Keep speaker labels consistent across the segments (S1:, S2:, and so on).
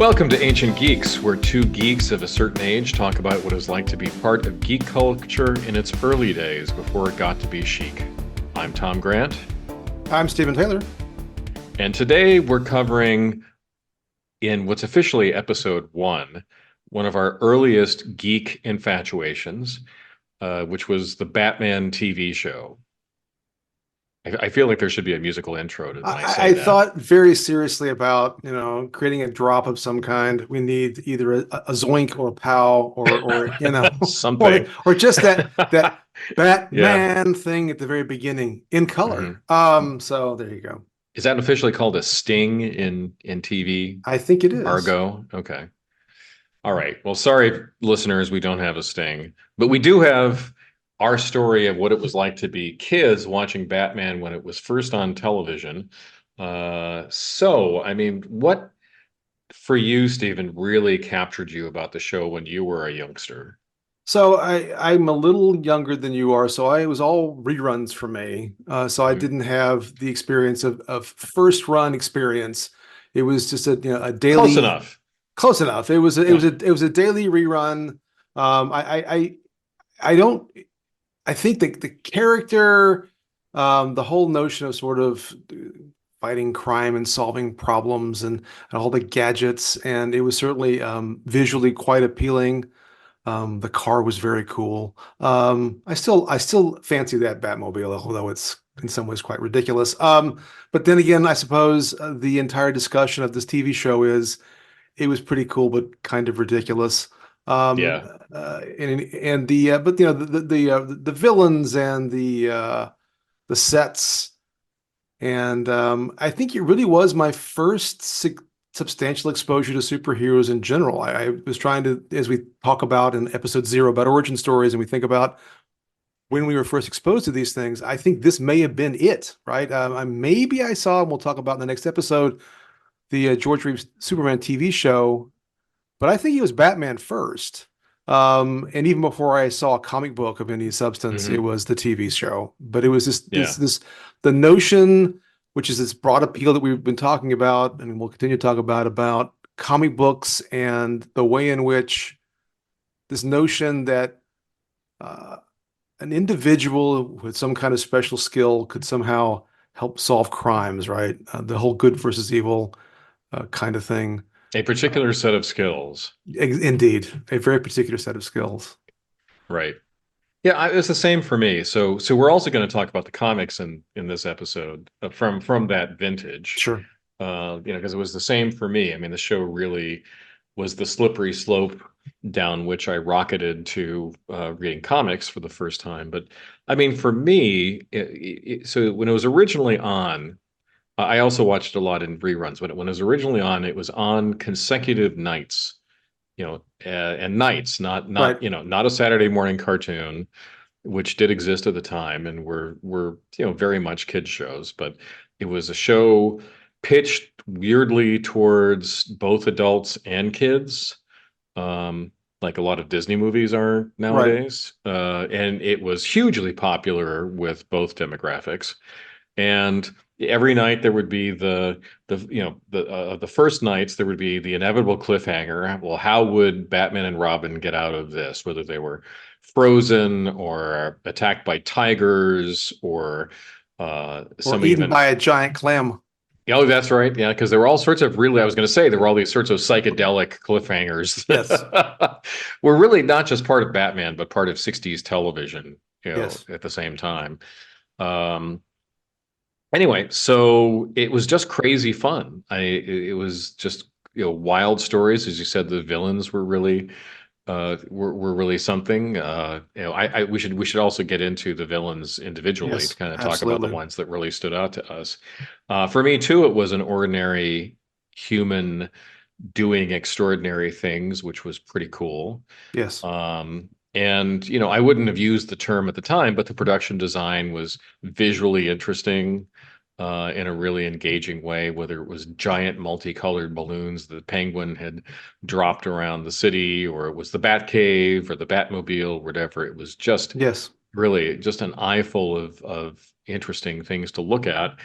S1: Welcome to Ancient Geeks, where two geeks of a certain age talk about what it was like to be part of geek culture in its early days before it got to be chic. I'm Tom Grant.
S2: I'm Stephen Taylor.
S1: And today we're covering, in what's officially episode one of our earliest geek infatuations, which was the Batman TV show. I feel like there should be a musical intro to when I say
S2: I
S1: that.
S2: thought very seriously about, creating a drop of some kind. We need either a zoink or a pow or
S1: Something.
S2: or just that
S1: Yeah.
S2: Batman thing at the very beginning in
S1: hmm
S2: color. So there you go.
S1: Is that officially called a sting in TV
S2: I think it is.
S1: argot? Okay. All right. Well, sorry, listeners, we don't have a sting, but we do have our story of what it was like to be kids watching Batman when it was first on television. I mean, what for you, Stephen, really captured you about the show when you were a youngster?
S2: So I'm a little younger than you are, so it was all reruns for me. So I
S1: Mhm.
S2: didn't have the experience of first run experience. It was just a
S1: Close
S2: daily.
S1: enough.
S2: Close enough. It was a, it
S1: Yeah.
S2: was a it was a daily rerun. I don't. I think the character, the whole notion of sort of fighting crime and solving problems and all the gadgets, and it was certainly visually quite appealing. The car was very cool. I still fancy that Batmobile, although it's in some ways quite ridiculous. But then again, I suppose the entire discussion of this TV show is it was pretty cool, but kind of ridiculous. Um,
S1: Yeah.
S2: and the but the villains and the sets and I think it really was my first substantial exposure to superheroes in general. I was trying to, as we talk about in episode 0 about origin stories, and we think about when we were first exposed to these things. I think this may have been it, right? Maybe I saw, and we'll talk about in the next episode, the George Reeves Superman TV show, but I think he was Batman first. And even before I saw a comic book of any substance, it
S1: hmm
S2: was the TV show. But it was this
S1: Yeah.
S2: this this the notion, which is this broad appeal that we've been talking about, and we'll continue to talk about comic books and the way in which this notion that uh, an individual with some kind of special skill could somehow help solve crimes, right? The whole good versus evil kind of thing.
S1: A
S2: Uh,
S1: particular set of skills.
S2: Indeed, a very particular set of skills.
S1: Right. Yeah, it's the same for me. So we're also going to talk about the comics in this episode from that vintage.
S2: Sure.
S1: Because it was the same for me. I mean, the show really was the slippery slope down which I rocketed to reading comics for the first time. But I mean, for me, so when it was originally on, I also watched a lot in reruns. When it was originally on, it was on consecutive nights. And nights,
S2: Right.
S1: not a Saturday morning cartoon, which did exist at the time and were very much kids shows, but it was a show pitched weirdly towards both adults and kids, like a lot of Disney movies are
S2: Right.
S1: nowadays. And it was hugely popular with both demographics. And every night there would be the first nights there would be the inevitable cliffhanger. Well, how would Batman and Robin get out of this? Whether they were frozen or attacked by tigers or
S2: Or
S1: some
S2: eaten
S1: even.
S2: by a giant clam.
S1: Oh, that's right. Yeah, because there were all sorts of really, I was going to say, there were all these sorts of psychedelic cliffhangers
S2: Yes.
S1: that were really not just part of Batman, but part of 60s television,
S2: Yes.
S1: at the same time. Um, Anyway, so it was just crazy fun. It was just wild stories, as you said. The villains were really were really something. We should also get into the villains individually to
S2: Yes.
S1: kind of talk about the
S2: Absolutely.
S1: ones that really stood out to us. For me too, it was an ordinary human doing extraordinary things, which was pretty cool.
S2: Yes.
S1: And I wouldn't have used the term at the time, but the production design was visually interesting in a really engaging way, whether it was giant multicolored balloons the Penguin had dropped around the city, or it was the Batcave or the Batmobile, whatever. It was just
S2: Yes.
S1: really just an eyeful of interesting things to look at.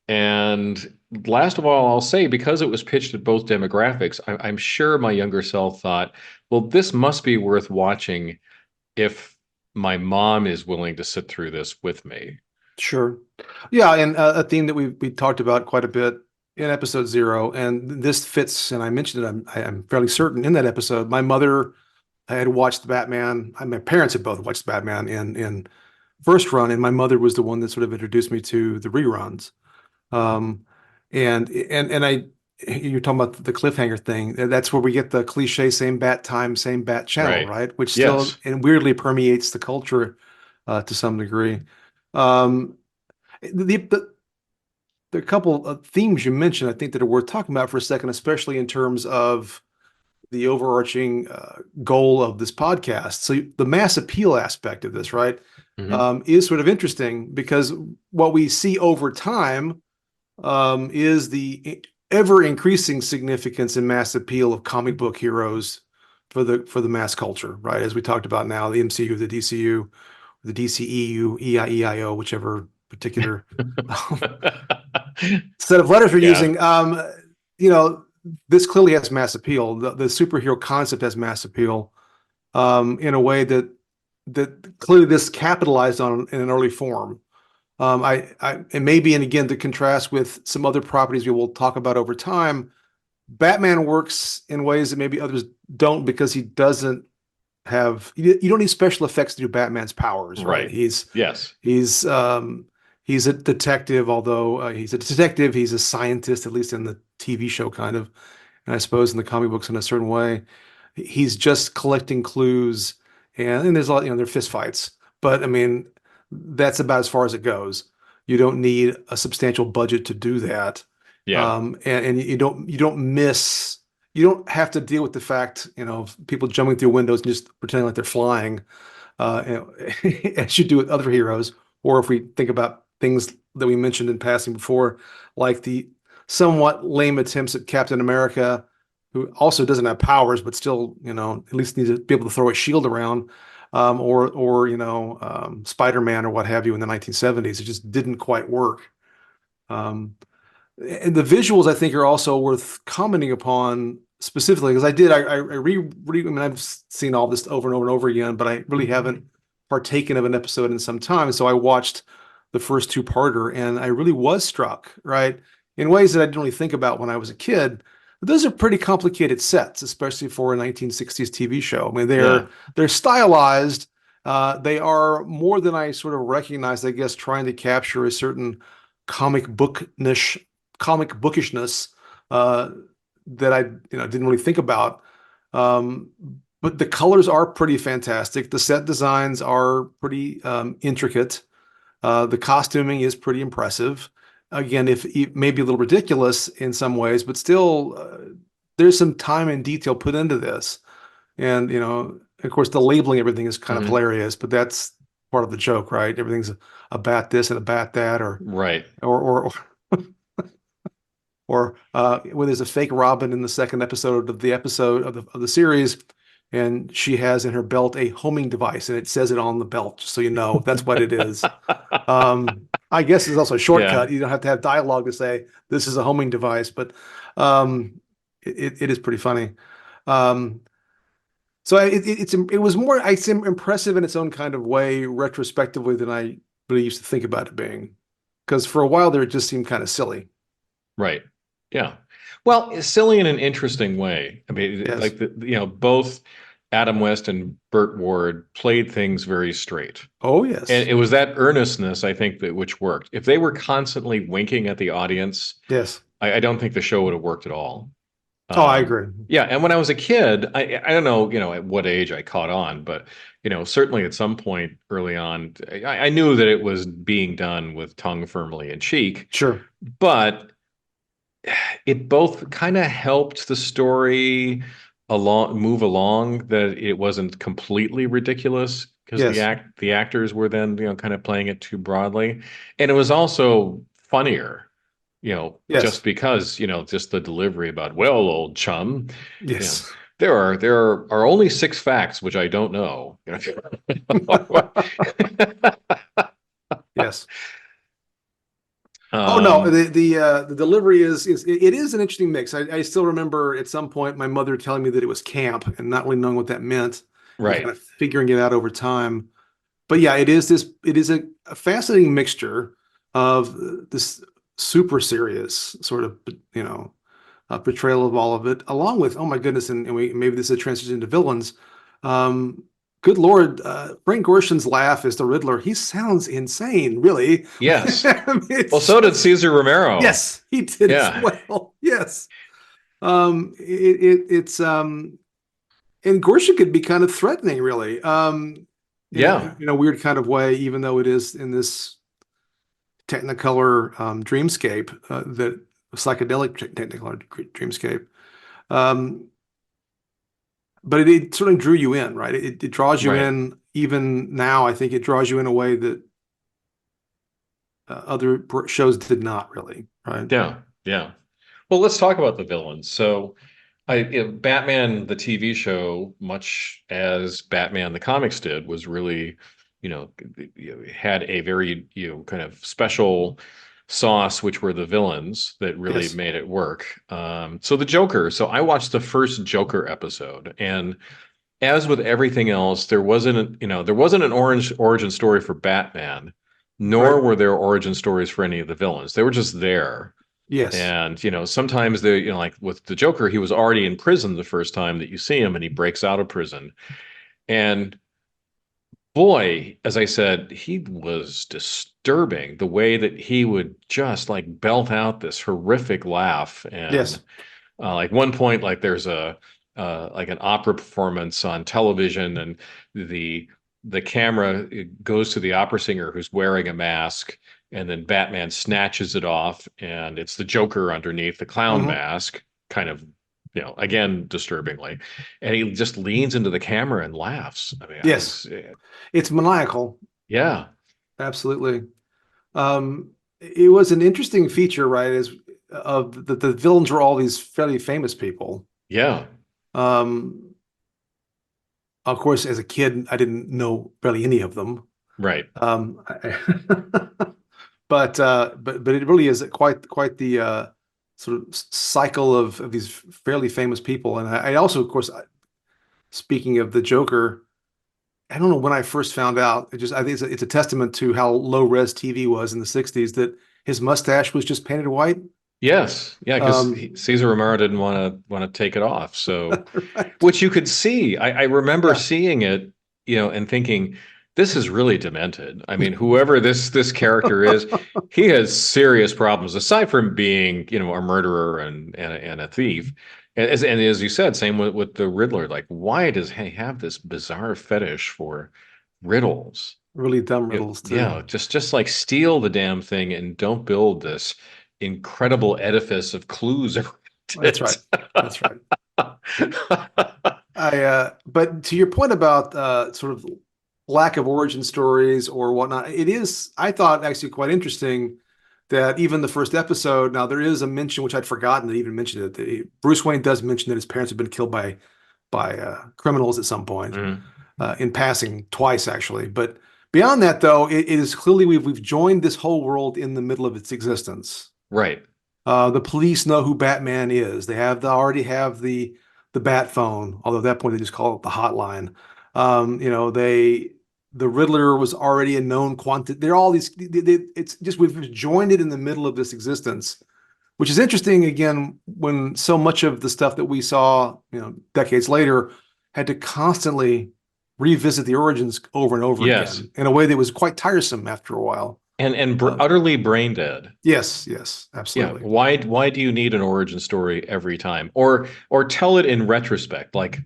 S1: And last of all, I'll say because it was pitched at both demographics, I'm sure my younger self thought, well, this must be worth watching if my mom is willing to sit through this with me.
S2: Sure. Yeah, and a theme that we talked about quite a bit in episode 0, and this fits, and I mentioned it, I'm fairly certain in that episode. My mother had watched the Batman. My parents had both watched the Batman in first run, and my mother was the one that sort of introduced me to the reruns. Um, and I, you're talking about the cliffhanger thing. That's where we get the cliche same bat time, same bat channel,
S1: Right.
S2: right? Which still
S1: Yes.
S2: and weirdly permeates the culture to some degree. Um, the couple of themes you mentioned, I think that are worth talking about for a second, especially in terms of the overarching goal of this podcast. So the mass appeal aspect of this, right,
S1: Hmm.
S2: is sort of interesting because what we see over time is the ever increasing significance and mass appeal of comic book heroes for the mass culture, right? As we talked about now, the MCU, the DCU, the DCEU, EIEIO, whichever particular set of letters we're
S1: Yeah.
S2: using. You know, this clearly has mass appeal. The superhero concept has mass appeal in a way that clearly this capitalized on in an early form. And maybe, and again, to contrast with some other properties we will talk about over time, Batman works in ways that maybe others don't because he doesn't have, you don't need special effects to do Batman's powers, right?
S1: Right. Yes.
S2: He's, he's a detective, although he's a detective, he's a scientist, at least in the TV show, kind of, and I suppose in the comic books in a certain way. He's just collecting clues, and there's a lot, there are fist fights, but I mean, that's about as far as it goes. You don't need a substantial budget to do that,
S1: Yeah.
S2: and you don't have to deal with the fact, people jumping through windows and just pretending like they're flying, as you do with other heroes. Or if we think about things that we mentioned in passing before, like the somewhat lame attempts at Captain America, who also doesn't have powers, but still, at least needs to be able to throw a shield around, or Spider-Man or what have you in the 1970s. It just didn't quite work. Um, and the visuals, I think, are also worth commenting upon specifically because I mean, I've seen all this over and over and over again, but I really haven't partaken of an episode in some time. So I watched the first two-parter, and I really was struck, right, in ways that I didn't really think about when I was a kid. But those are pretty complicated sets, especially for a 1960s TV show. I mean,
S1: Yeah.
S2: they're stylized. They are more than I sort of recognized, I guess, trying to capture a certain comic booknish comic bookishness uh, that I didn't really think about. Um, but the colors are pretty fantastic. The set designs are pretty intricate. The costuming is pretty impressive. Again, if maybe a little ridiculous in some ways, but still, there's some time and detail put into this. And of course, the labeling everything is kind of
S1: Hmm.
S2: hilarious, but that's part of the joke, right? Everything's a bat this and a bat that,
S1: Right.
S2: or when there's a fake Robin in the second episode of the series, and she has in her belt a homing device, and it says it on the belt, just so you know that's what it is. I guess it's also a
S1: Yeah.
S2: shortcut. You don't have to have dialogue to say this is a homing device, but it is pretty funny. Um, so it was more, I say, impressive in its own kind of way retrospectively than I really used to think about it being, because for a while there it just seemed kind of silly.
S1: Right. Yeah. Well, it's silly in an interesting way. I mean,
S2: Yes.
S1: like both Adam West and Burt Ward played things very straight.
S2: Oh
S1: And
S2: yes.
S1: it was that earnestness, I think, that which worked. If they were constantly winking at the audience,
S2: Yes.
S1: I don't think the show would have worked at all.
S2: Oh, I agree.
S1: Yeah, and when I was a kid, I don't know, at what age I caught on, but certainly at some point early on, I knew that it was being done with tongue firmly in cheek,
S2: Sure.
S1: but it both kind of helped the story move along that it wasn't completely ridiculous because
S2: Yes.
S1: the actors were then kind of playing it too broadly, and it was also funnier just
S2: Yes.
S1: because just the delivery about, well, old chum, you know
S2: Yes.
S1: there are only six facts which I don't know.
S2: Yes. Oh no,
S1: Um,
S2: the delivery is it is an interesting mix. I still remember at some point my mother telling me that it was camp and not really knowing what that meant and kind
S1: right.
S2: of figuring it out over time. But yeah, it is a fascinating mixture of this super serious sort of portrayal of all of it, along with, oh my goodness, and we maybe this is a transition into villains. Um, Good Lord, Frank Gorshin's laugh as the Riddler, he sounds insane, really.
S1: Yes.
S2: I mean,
S1: Well,
S2: it's
S1: so did
S2: just,
S1: Caesar Romero.
S2: yes, he did as
S1: Yeah.
S2: well. Yes. It's and Gorshin could be kind of threatening, really,
S1: Yeah.
S2: in a weird kind of way, even though it is in this Technicolor dreamscape, that psychedelic Technicolor dreamscape. Um, but it certainly drew you in, right? It draws you
S1: Right.
S2: in even now. I think it draws you in a way that other shows did not really, right?
S1: Yeah. Yeah. Well, let's talk about the villains. So, Batman, the TV show, much as Batman the comics did, was really, had a very, kind of special sauce, which were the villains that really
S2: Yes.
S1: made it work. So the Joker. So I watched the first Joker episode, and as with everything else, there wasn't an orange origin story for Batman,
S2: Right.
S1: nor were there origin stories for any of the villains. They were just there.
S2: Yes.
S1: And, sometimes like with the Joker, he was already in prison the first time that you see him and he breaks out of prison. And boy, as I said, he was disturbing the way that he would just like belt out this horrific laugh. And
S2: Yes.
S1: like one point, like there's a like an opera performance on television, and the the camera goes to the opera singer who's wearing a mask, and then Batman snatches it off, and it's the Joker underneath the clown
S2: Hmm.
S1: mask, kind of, again disturbingly, and he just leans into the camera and laughs. I mean, I
S2: Yes.
S1: was,
S2: It's maniacal.
S1: yeah,
S2: Absolutely. It was an interesting feature, right? Is of the villains were all these fairly famous people.
S1: yeah,
S2: Um, of course, as a kid, I didn't know barely any of them.
S1: right,
S2: Um, but it really is quite the sort of cycle of these fairly famous people. And I also, of course, speaking of the Joker, I don't know when I first found out. I think it's a testament to how low res TV was in the '60s that his mustache was just painted white.
S1: yes, yeah, because
S2: Um,
S1: Caesar Romero didn't want to take it off, so.
S2: right.
S1: Which you could see. I remember
S2: Yeah.
S1: seeing it, and thinking, this is really demented. I mean, whoever this character is, he has serious problems aside from being, a murderer and a thief. And as you said, same with the Riddler. Like, why does he have this bizarre fetish for riddles?
S2: Really dumb riddles
S1: Yeah,
S2: too.
S1: just like steal the damn thing and don't build this incredible edifice of clues around
S2: That's right.
S1: it.
S2: That's right. But to your point about sort of lack of origin stories or whatnot, it is, I thought, actually quite interesting that even the first episode, now there is a mention, which I'd forgotten to even mention it. Bruce Wayne does mention that his parents have been killed by criminals at some point,
S1: Mhm.
S2: in passing twice actually. But beyond that, though, it is clearly we've joined this whole world in the middle of its existence.
S1: Right.
S2: The police know who Batman is. They already have the bat phone, although at that point they just call it the hotline. The Riddler was already a known quantity. They're all these. It's just we've joined it in the middle of this existence, which is interesting. Again, when so much of the stuff that we saw, decades later, had to constantly revisit the origins over and over
S1: Yes.
S2: again in a way that was quite tiresome after a while.
S1: And
S2: Uh,
S1: utterly brain dead.
S2: yes, yes,
S1: Yeah.
S2: absolutely.
S1: Why do you need an origin story every time? Or tell it in retrospect, like,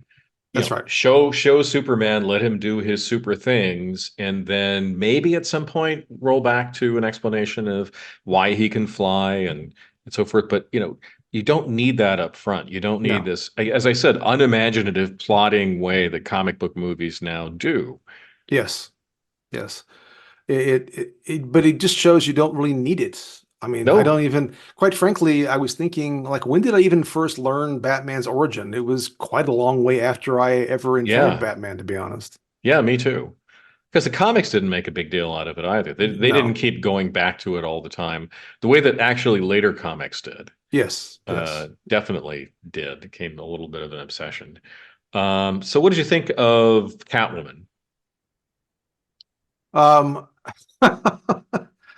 S2: That's right.
S1: show Superman, let him do his super things, and then maybe at some point roll back to an explanation of why he can fly and so forth. But you don't need that up front. You don't need
S2: No.
S1: this, as I said, unimaginative plotting way that comic book movies now do.
S2: Yes. Yes. But it just shows you don't really need it. I mean, I
S1: No.
S2: don't even, quite frankly, I was thinking, like, when did I even first learn Batman's origin? It was quite a long way after I ever encountered
S1: Yeah.
S2: Batman, to be honest.
S1: Yeah, me too. because the comics didn't make a big deal out of it either. They didn't
S2: No.
S1: keep going back to it all the time, the way that actually later comics did.
S2: Yes. Yes.
S1: Definitely did. It became a little bit of an obsession. So what did you think of Catwoman?
S2: Um,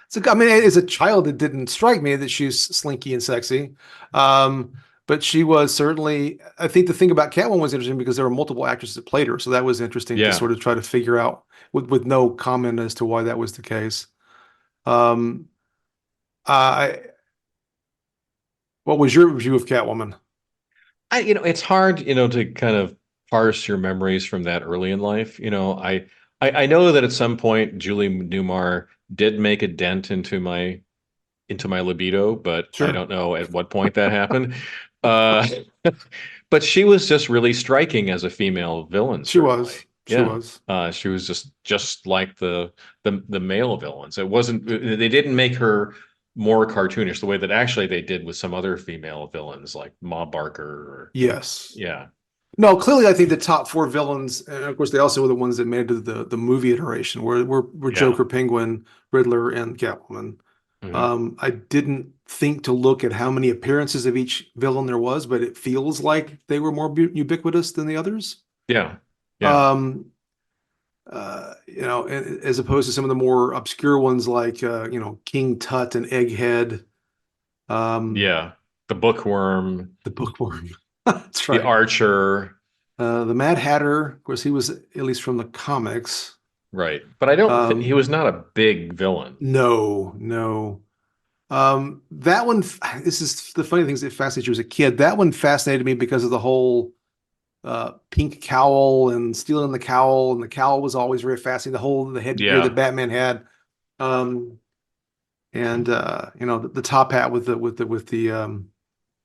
S2: so, I mean, as a child, it didn't strike me that she's slinky and sexy. But she was certainly, I think the thing about Catwoman was interesting because there were multiple actresses that played her. So that was interesting to
S1: Yeah.
S2: sort of try to figure out with no comment as to why that was the case. Um, I, what was your view of Catwoman?
S1: It's hard, to kind of parse your memories from that early in life. I know that at some point Julie Newmar did make a dent into my libido, but I
S2: Sure.
S1: don't know at what point that happened. Uh, but she was just really striking as a female villain,
S2: She was.
S1: certainly.
S2: She
S1: Yeah.
S2: was.
S1: She was just like the male villains. It wasn't they didn't make her more cartoonish the way that actually they did with some other female villains like Ma Barker or
S2: Yes.
S1: yeah.
S2: No, clearly, I think the top four villains, and of course, they also were the ones that made it to the movie iteration, were
S1: Yeah.
S2: Joker, Penguin, Riddler, and Catwoman.
S1: Mhm.
S2: I didn't think to look at how many appearances of each villain there was, but it feels like they were more ubiquitous than the others.
S1: Yeah. Yeah.
S2: Um, as opposed to some of the more obscure ones like King Tut and Egghead, um,
S1: Yeah. The bookworm,
S2: the Bookworm. That's
S1: the
S2: right.
S1: archer,
S2: The Mad Hatter, of course, he was at least from the comics.
S1: right. But I don't think he
S2: Um,
S1: was not a big villain.
S2: no, no. That one, this is the funny things that fascinated you as a kid. That one fascinated me because of the whole pink cowl and stealing the cowl, and the cowl was always very fascinating. The headgear that
S1: Yeah.
S2: Batman had, um, and the top hat with the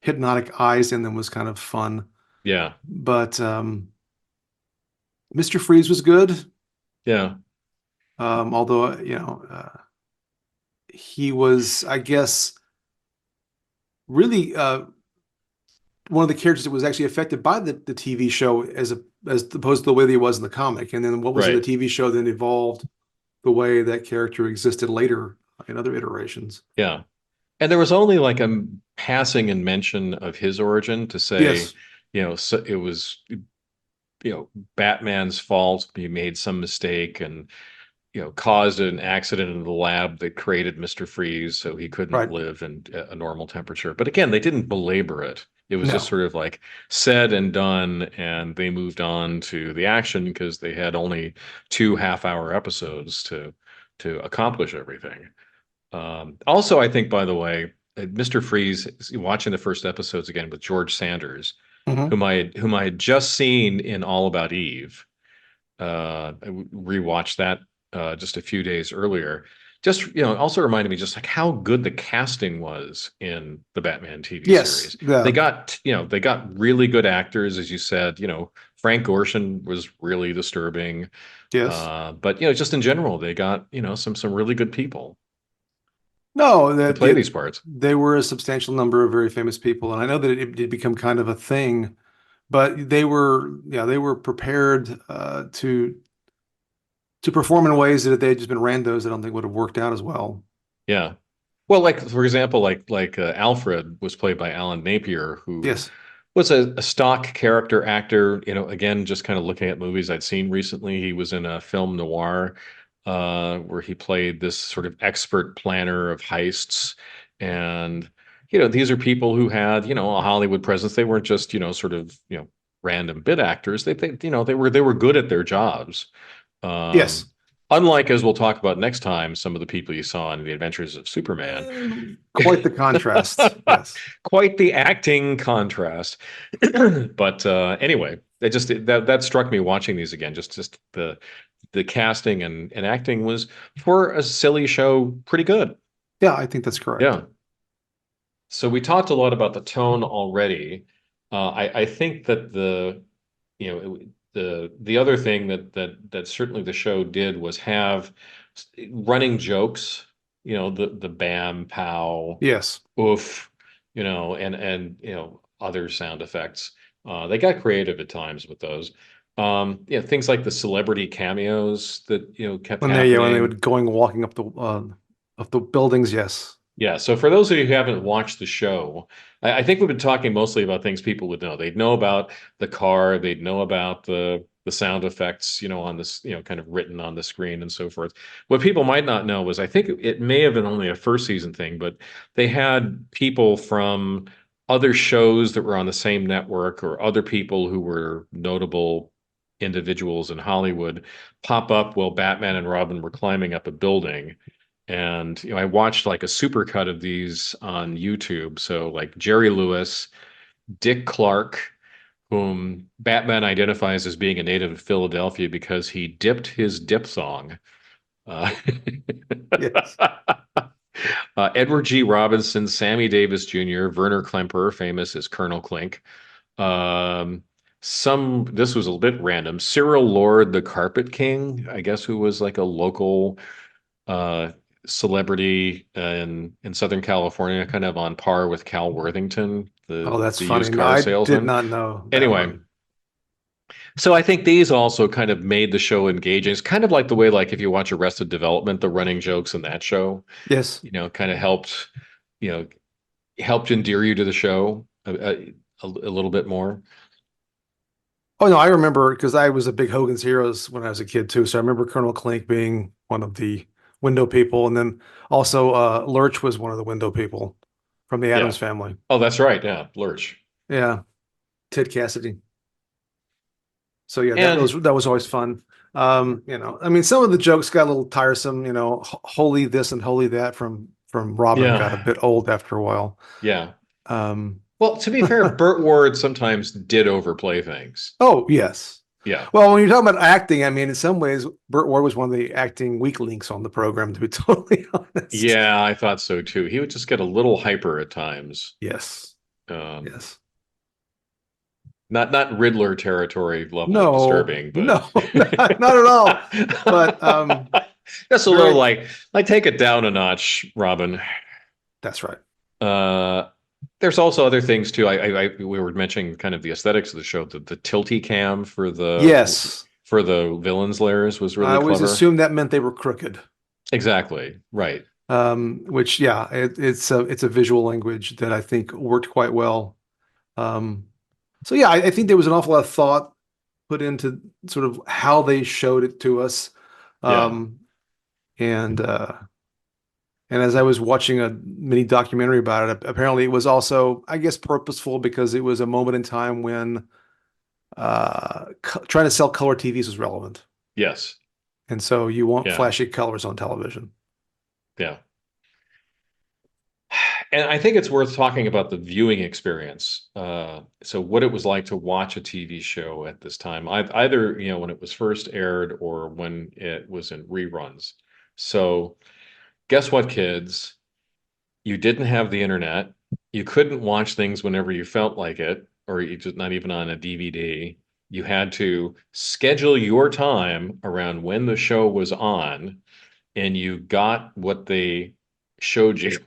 S2: hypnotic eyes in them was kind of fun.
S1: Yeah.
S2: But Mr. Freeze was good,
S1: Yeah.
S2: although he was, I guess, really one of the characters that was actually affected by the TV show as opposed to the way that he was in the comic. And then what was in the
S1: Right.
S2: TV show then evolved the way that character existed later in other iterations.
S1: Yeah. And there was only like a passing and mention of his origin to say,
S2: Yes,
S1: so it was, Batman's fault. He made some mistake and, caused an accident in the lab that created Mr. Freeze so he couldn't
S2: right.
S1: live in a normal temperature. But again, they didn't belabor it. It was just
S2: No.
S1: sort of like said and done, and they moved on to the action because they had only 2 half-hour episodes to accomplish everything. Also, I think, by the way, Mr. Freeze, watching the first episodes again with George Sanders,
S2: Hmm.
S1: whom I had just seen in All About Eve. I rewatched that just a few days earlier. Just, it also reminded me just like how good the casting was in the Batman TV
S2: Yes.
S1: series.
S2: The
S1: They got really good actors, as you said. Frank Gorshin was really disturbing.
S2: yes.
S1: But just in general, they got, some really good people
S2: No,
S1: to
S2: that
S1: play
S2: the,
S1: these parts.
S2: they were a substantial number of very famous people, and I know that it did become kind of a thing, but they were prepared to perform in ways that if they had just been randos, I don't think would have worked out as well.
S1: Yeah. Well, like for example, like Alfred was played by Alan Napier, who
S2: Yes.
S1: was a stock character actor. Again, just kind of looking at movies I'd seen recently. He was in a film noir where he played this sort of expert planner of heists, and these are people who had a Hollywood presence. They weren't just sort of random bit actors. They were good at their jobs.
S2: Yes.
S1: Um, Unlike, as we'll talk about next time, some of the people you saw in The Adventures of Superman.
S2: Quite the contrast. Yes.
S1: Quite the acting contrast. But anyway, that struck me watching these again. Just the casting and acting was for a silly show pretty good.
S2: Yeah, I think that's correct.
S1: Yeah. So we talked a lot about the tone already. I think that the other thing that certainly the show did was have running jokes, the bam, pow,
S2: Yes.
S1: oof, and other sound effects. They got creative at times with those. Yeah, things like the celebrity cameos that, kept
S2: When they
S1: happening.
S2: would going walking up the buildings, yes.
S1: Yeah, so for those of you who haven't watched the show, I think we've been talking mostly about things people would know. They'd know about the car, they'd know about the sound effects, on this, kind of written on the screen and so forth. What people might not know was I think it may have been only a first season thing, but they had people from other shows that were on the same network or other people who were notable individuals in Hollywood pop up while Batman and Robin were climbing up a building. And I watched like a supercut of these on YouTube. So like Jerry Lewis, Dick Clark, whom Batman identifies as being a native of Philadelphia because he dipped his diphthong. Uh,
S2: Yes.
S1: Edward G. Robinson, Sammy Davis Jr., Werner Klemper, famous as Colonel Klink. Um, this was a bit random. Cyril Lord, the Carpet King, I guess, who was like a local uh, celebrity in Southern California, kind of on par with Cal Worthington,
S2: Oh, that's
S1: the
S2: funny.
S1: used
S2: No,
S1: car
S2: I did
S1: salesman.
S2: not know that
S1: Anyway,
S2: one.
S1: so I think these also kind of made the show engaging. It's kind of like the way, like if you watch Arrested Development, the running jokes in that show,
S2: Yes.
S1: kind of you know, helped endear you to the show a little bit more.
S2: Oh no, I remember because I was a big Hogan's Heroes when I was a kid too. So I remember Colonel Klink being one of the window people, and then also Lurch was one of the window people from the Addams
S1: Yeah.
S2: family.
S1: Oh, that's right. Yeah, Lurch.
S2: Yeah, Ted Cassidy. So yeah,
S1: And
S2: that was always fun. I mean, some of the jokes got a little tiresome. Holy this and holy that from Robin got a
S1: yeah,
S2: bit old after a while.
S1: yeah.
S2: Um,
S1: Well, to be fair, Burt Ward sometimes did overplay things.
S2: oh yes.
S1: Yeah.
S2: Well, when you're talking about acting, I mean, in some ways, Burt Ward was one of the acting weak links on the program, to be totally honest.
S1: Yeah, I thought so too. He would just get a little hyper at times.
S2: Yes,
S1: Um,
S2: yes.
S1: not Riddler territory level of
S2: No,
S1: disturbing, but
S2: no, not at all. But
S1: just a little
S2: very,
S1: like take it down a notch, Robin.
S2: that's right.
S1: Uh, there's also other things too. We were mentioning kind of the aesthetics of the show. The tilty cam
S2: Yes,
S1: for the villains' lairs was
S2: I
S1: really
S2: always
S1: clever.
S2: assumed that meant they were crooked.
S1: Exactly. Right.
S2: Which yeah, it's a visual language that I think worked quite well. Um, so yeah, I think there was an awful lot of thought put into sort of how they showed it to us.
S1: Yeah.
S2: Um, and uh, and as I was watching a mini documentary about it, apparently it was also, I guess, purposeful because it was a moment in time when trying to sell color TVs was relevant,
S1: Yes.
S2: and so you want
S1: Yeah.
S2: flashy colors on television.
S1: Yeah. And I think it's worth talking about the viewing experience. So what it was like to watch a TV show at this time, either, when it was first aired or when it was in reruns. So guess what, kids? You didn't have the internet. You couldn't watch things whenever you felt like it, or you just not even on a DVD. You had to schedule your time around when the show was on, and you got what they showed you.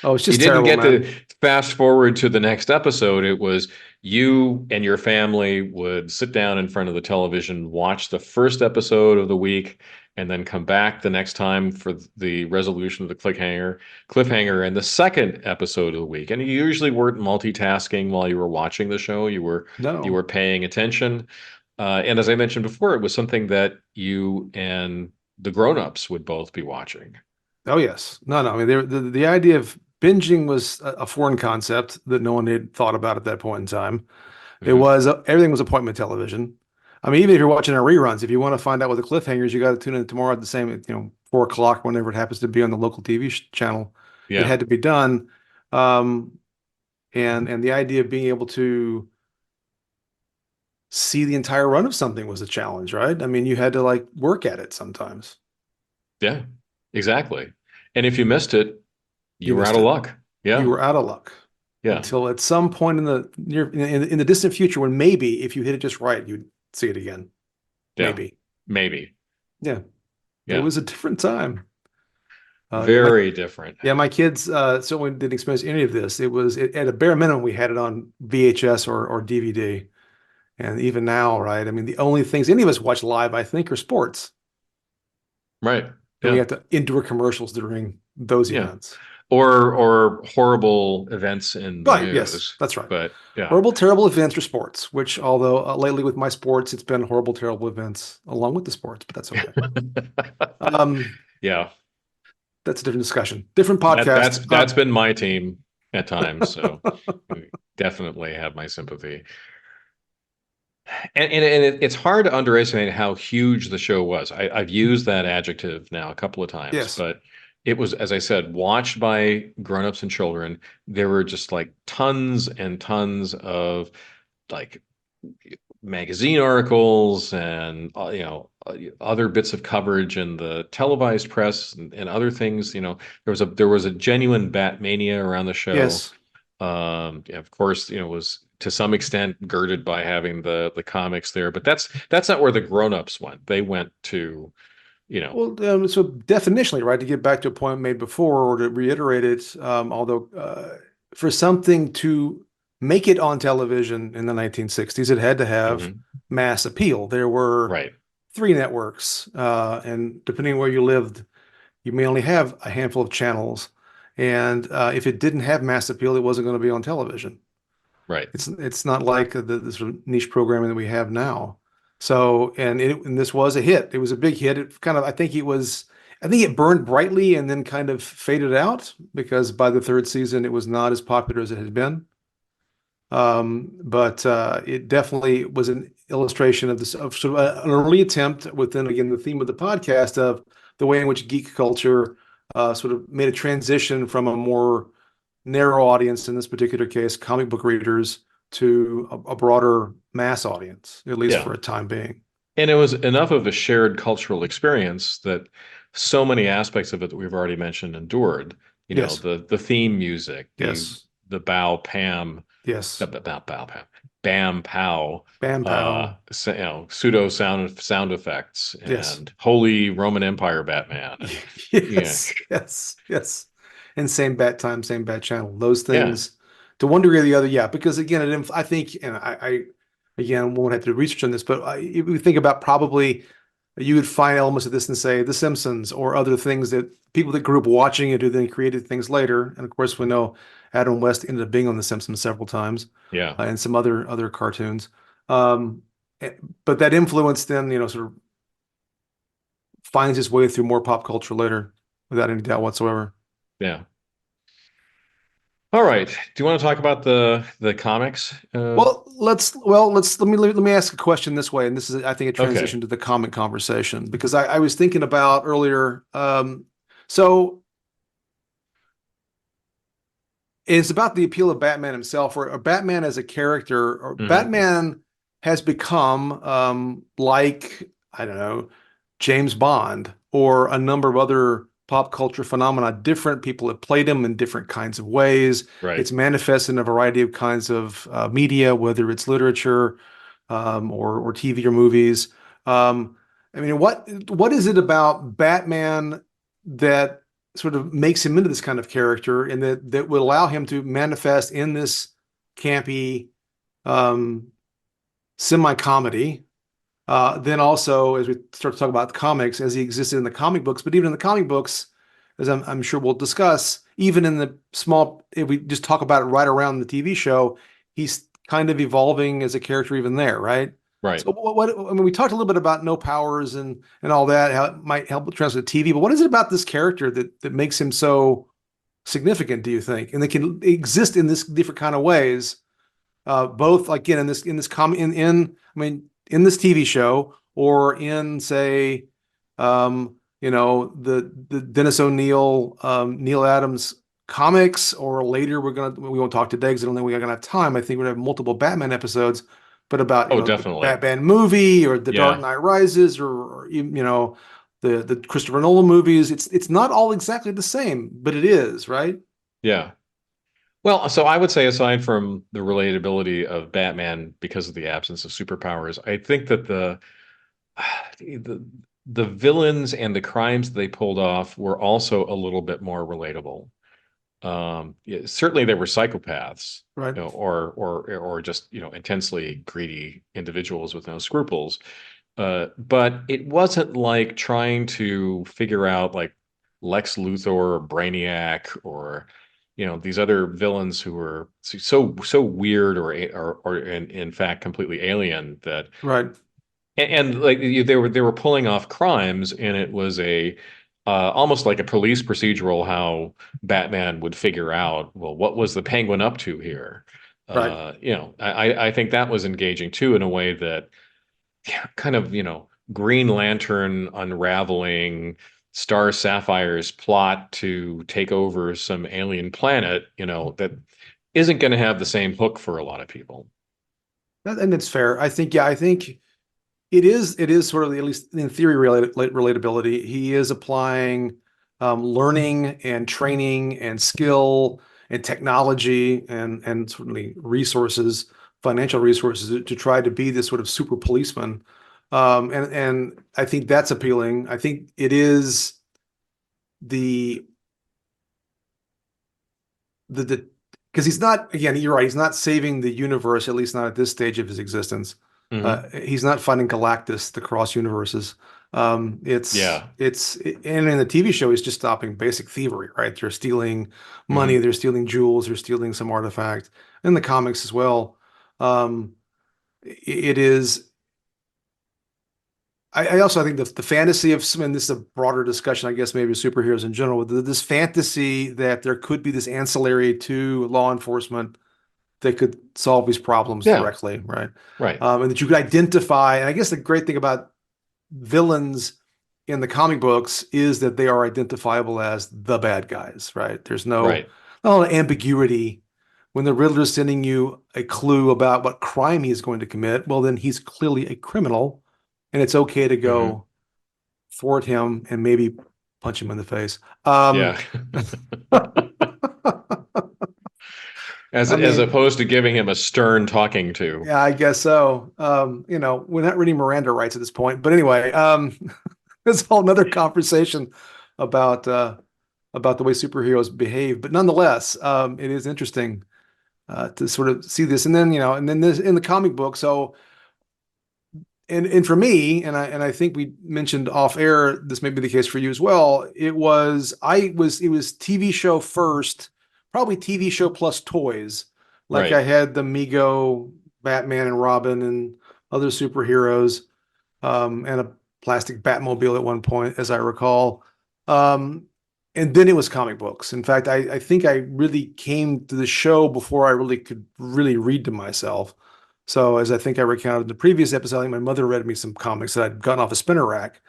S2: Oh, it's
S1: You
S2: just
S1: didn't
S2: terrible,
S1: get to
S2: man.
S1: fast forward to the next episode. It was you and your family would sit down in front of the television, watch the first episode of the week, and then come back the next time for the resolution of the cliffhanger and the second episode of the week. And you usually weren't multitasking while you were watching the show. You
S2: No.
S1: were paying attention. And as I mentioned before, it was something that you and the grown-ups would both be watching.
S2: Oh yes. No, no. I mean, the idea of binging was a foreign concept that no one had thought about at that point in time. It
S1: Mhm.
S2: was everything was appointment television. I mean, even if you're watching our reruns, if you want to find out what the cliffhangers, you got to tune in tomorrow at the same, 4 o'clock, whenever it happens to be on the local TV channel. It
S1: Yeah.
S2: had to be done. Um, and the idea of being able to see the entire run of something was a challenge, right? I mean, you had to like work at it sometimes.
S1: Yeah, exactly. And if you missed it,
S2: You
S1: you were out
S2: missed
S1: of
S2: it.
S1: luck.
S2: You
S1: Yeah.
S2: were out of luck
S1: Yeah.
S2: until at some point in the in the distant future, when maybe if you hit it just right, you'd see it again.
S1: Yeah.
S2: Maybe.
S1: Maybe.
S2: Yeah. It
S1: Yeah.
S2: was a different time. My
S1: Very different.
S2: Yeah, my kids certainly didn't experience any of this. At a bare minimum, we had it on VHS or DVD, And even now, right? I mean, the only things any of us watch live, I think, are sports.
S1: Right.
S2: And we
S1: Yeah.
S2: have to endure commercials during those
S1: Yeah.
S2: events.
S1: Or horrible events in the
S2: Right. Yes,
S1: news.
S2: that's right.
S1: But yeah.
S2: Horrible, terrible events for sports, which although lately with my sports, it's been horrible, terrible events along with the sports, but that's okay. Um,
S1: Yeah.
S2: that's a different discussion, different
S1: That
S2: podcast.
S1: that's that's been my team at times, so you definitely have my sympathy. It's hard to underestimate how huge the show was. I've used that adjective now a couple of times,
S2: Yes.
S1: but it was, as I said, watched by grown-ups and children. There were just like tons and tons of like magazine articles and other bits of coverage in the televised press and other things. There was a genuine Batmania around the show.
S2: Yes.
S1: Yeah, of course, was to some extent girded by having the comics there, but that's not where the grown-ups went. They went to, you know,
S2: Well, so definitionally, right, to get back to a point made before or to reiterate it, although for something to make it on television in the 1960s, it had to have
S1: mhm,
S2: mass appeal. There were
S1: right,
S2: three networks, and depending on where you lived, you may only have a handful of channels. And if it didn't have mass appeal, it wasn't going to be on television.
S1: right,
S2: It's not like the sort of niche programming that we have now. So, and this was a hit. It was a big hit. It kind of, I think it burned brightly and then kind of faded out because by the third season, it was not as popular as it had been. But it definitely was an illustration of this, of sort of an early attempt within, again, the theme of the podcast of the way in which geek culture sort of made a transition from a more narrow audience, in this particular case, comic book readers, to a broader mass audience, at least
S1: yeah.
S2: for a time being.
S1: And it was enough of a shared cultural experience that so many aspects of it that we've already mentioned endured.
S2: Yes,
S1: The theme music,
S2: yes,
S1: the bow Pam,
S2: yes.
S1: bow Pam, bam pow,
S2: Bam pow.
S1: pseudo sound effects,
S2: Yes.
S1: and Holy Roman Empire Batman, and yeah,
S2: Yes, yes, yes. And same bat time, same bat channel. Those
S1: yeah,
S2: things, to one degree or the other, yeah. Because again, I think, and again, won't have to do research on this, but if we think about probably, you would find elements of this and say The Simpsons or other things that people that grew up watching it who then created things later. And of course, we know Adam West ended up being on The Simpsons several times,
S1: yeah,
S2: and some other cartoons. Um, eh, but that influence then, sort of finds its way through more pop culture later, without any doubt whatsoever.
S1: yeah. All right. Do you want to talk about the comics?
S2: Let me ask a question this way, and this is, I think, a
S1: Okay.
S2: transition to the comic conversation because I was thinking about earlier. So it's about the appeal of Batman himself, or Batman as a character, or
S1: Hmm.
S2: Batman has become like, I don't know, James Bond or a number of other pop culture phenomena. Different people have played him in different kinds of ways.
S1: Right.
S2: It's manifest in a variety of kinds of media, whether it's literature or TV or movies. Um, I mean, what is it about Batman that sort of makes him into this kind of character and that would allow him to manifest in this campy um, semi-comedy. Then also, as we start to talk about comics, as he existed in the comic books, but even in the comic books, as I'm sure we'll discuss, even in the small, if we just talk about it right around the TV show, he's kind of evolving as a character even there, right?
S1: Right.
S2: So I mean, we talked a little bit about no powers and all that, how it might help translate to TV, but what is it about this character that makes him so significant, do you think? And they can exist in this different kind of ways, both again in this com in I mean in this TV show or in say the Dennis O'Neil Neil Adams comics, or later we won't talk today because I don't think we're gonna have time. I think we're gonna have multiple Batman episodes, but about
S1: Oh,
S2: the
S1: definitely.
S2: Batman movie or the Dark
S1: Yeah.
S2: Knight Rises or the Christopher Nolan movies. It's not all exactly the same, but it is, right?
S1: Yeah. Well, so I would say aside from the relatability of Batman because of the absence of superpowers, I think that the the villains and the crimes they pulled off were also a little bit more relatable. Yeah, certainly there were psychopaths,
S2: Right.
S1: or just intensely greedy individuals with no scruples. But it wasn't like trying to figure out like Lex Luthor or Brainiac or these other villains who were so weird or in fact completely alien that
S2: Right.
S1: like they were pulling off crimes, and it was a almost like a police procedural how Batman would figure out, well, what was the Penguin up to here?
S2: Right.
S1: I think that was engaging too in a way that kind of Green Lantern unraveling Star Sapphire's plot to take over some alien planet, that isn't going to have the same hook for a lot of people.
S2: And it's fair. I think, yeah, I think it is sort of, at least in theory, relatability. He is applying learning and training and skill and technology and certainly resources, financial resources, to try to be this sort of super policeman. And I think that's appealing. I think it is the the because he's not, again, you're right, he's not saving the universe, at least not at this stage of his existence.
S1: Hmm.
S2: He's not fighting Galactus to cross universes.
S1: Yeah.
S2: And in the TV show, he's just stopping basic thievery, right? They're stealing money,
S1: Hmm.
S2: they're stealing jewels, they're stealing some artifact. In the comics as well. Um, it is. I also, I think the fantasy of some, and this is a broader discussion, I guess, maybe superheroes in general, this fantasy that there could be this ancillary to law enforcement that could solve these problems
S1: Yeah.
S2: directly, right?
S1: Right.
S2: And that you could identify. And I guess the great thing about villains in the comic books is that they are identifiable as the bad guys, right? There's
S1: Right.
S2: no ambiguity. When the Riddler's sending you a clue about what crime he's going to commit, well, then he's clearly a criminal, and it's okay to
S1: Hmm.
S2: go thwart him and maybe punch him in the face.
S1: Yeah. As
S2: I
S1: as
S2: mean,
S1: opposed to giving him a stern talking to.
S2: yeah, I guess so. We're not reading Miranda rights at this point, but anyway, it's a whole another conversation about uh, about the way superheroes behave. But nonetheless, it is interesting to sort of see this, and then this in the comic book. So, and for me, and I think we mentioned off air, this may be the case for you as well. It was TV show first, probably TV show plus toys. Like I
S1: Right.
S2: had the Mego, Batman and Robin and other superheroes, and a plastic Batmobile at one point, as I recall. Um, and then it was comic books. In fact, I think I really came to the show before I really could really read to myself. So, as I think I recounted in the previous episode, I think my mother read me some comics that I'd gotten off a spinner rack.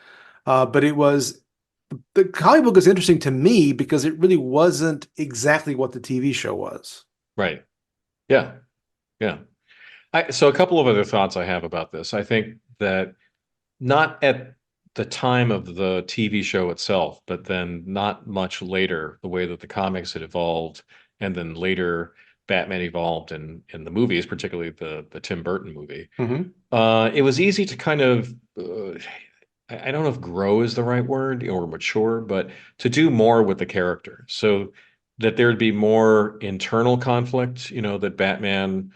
S2: But it was the comic book is interesting to me because it really wasn't exactly what the TV show was.
S1: Right. Yeah. Yeah. So a couple of other thoughts I have about this. I think that not at the time of the TV show itself, but then not much later, the way that the comics had evolved, and then later Batman evolved in the movies, particularly the Tim Burton movie.
S2: Hmm.
S1: It was easy to kind of I don't know if grow is the right word or mature, but to do more with the character so that there'd be more internal conflict, that Batman,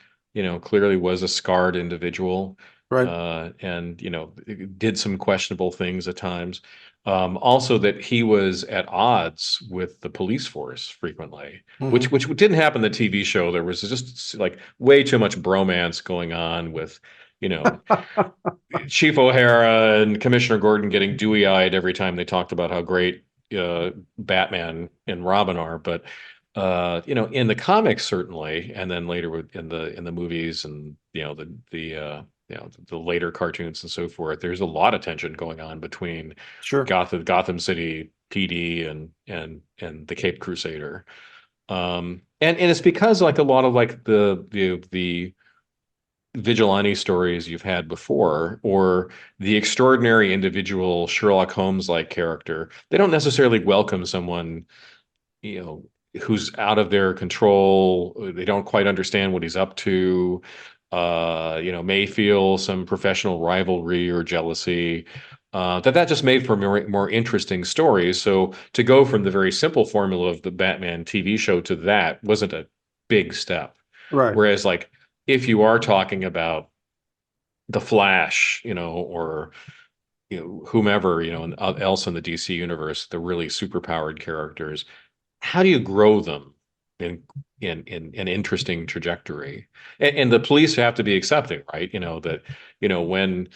S1: clearly was a scarred individual,
S2: Right.
S1: and, did some questionable things at times. Also that he was at odds with the police force frequently, which
S2: Hmm.
S1: which didn't happen in the TV show. There was just like way too much bromance going on with, you know, Chief O'Hara and Commissioner Gordon getting dewy-eyed every time they talked about how great Batman and Robin are. But in the comics certainly, and then later in the movies and the later cartoons and so forth, there's a lot of tension going on between
S2: Sure.
S1: Gotham City PD and the Cape Crusader. And it's because like a lot of like the vigilante stories you've had before, or the extraordinary individual Sherlock Holmes like character, they don't necessarily welcome someone, you know, who's out of their control. They don't quite understand what he's up to, may feel some professional rivalry or jealousy. that just made for more interesting stories. So to go from the very simple formula of the Batman TV show to that wasn't a big step.
S2: Right.
S1: Whereas, like, if you are talking about the Flash, or whomever, and else in the DC universe, the really superpowered characters, how do you grow them in an interesting trajectory? And the police have to be accepting, right? That when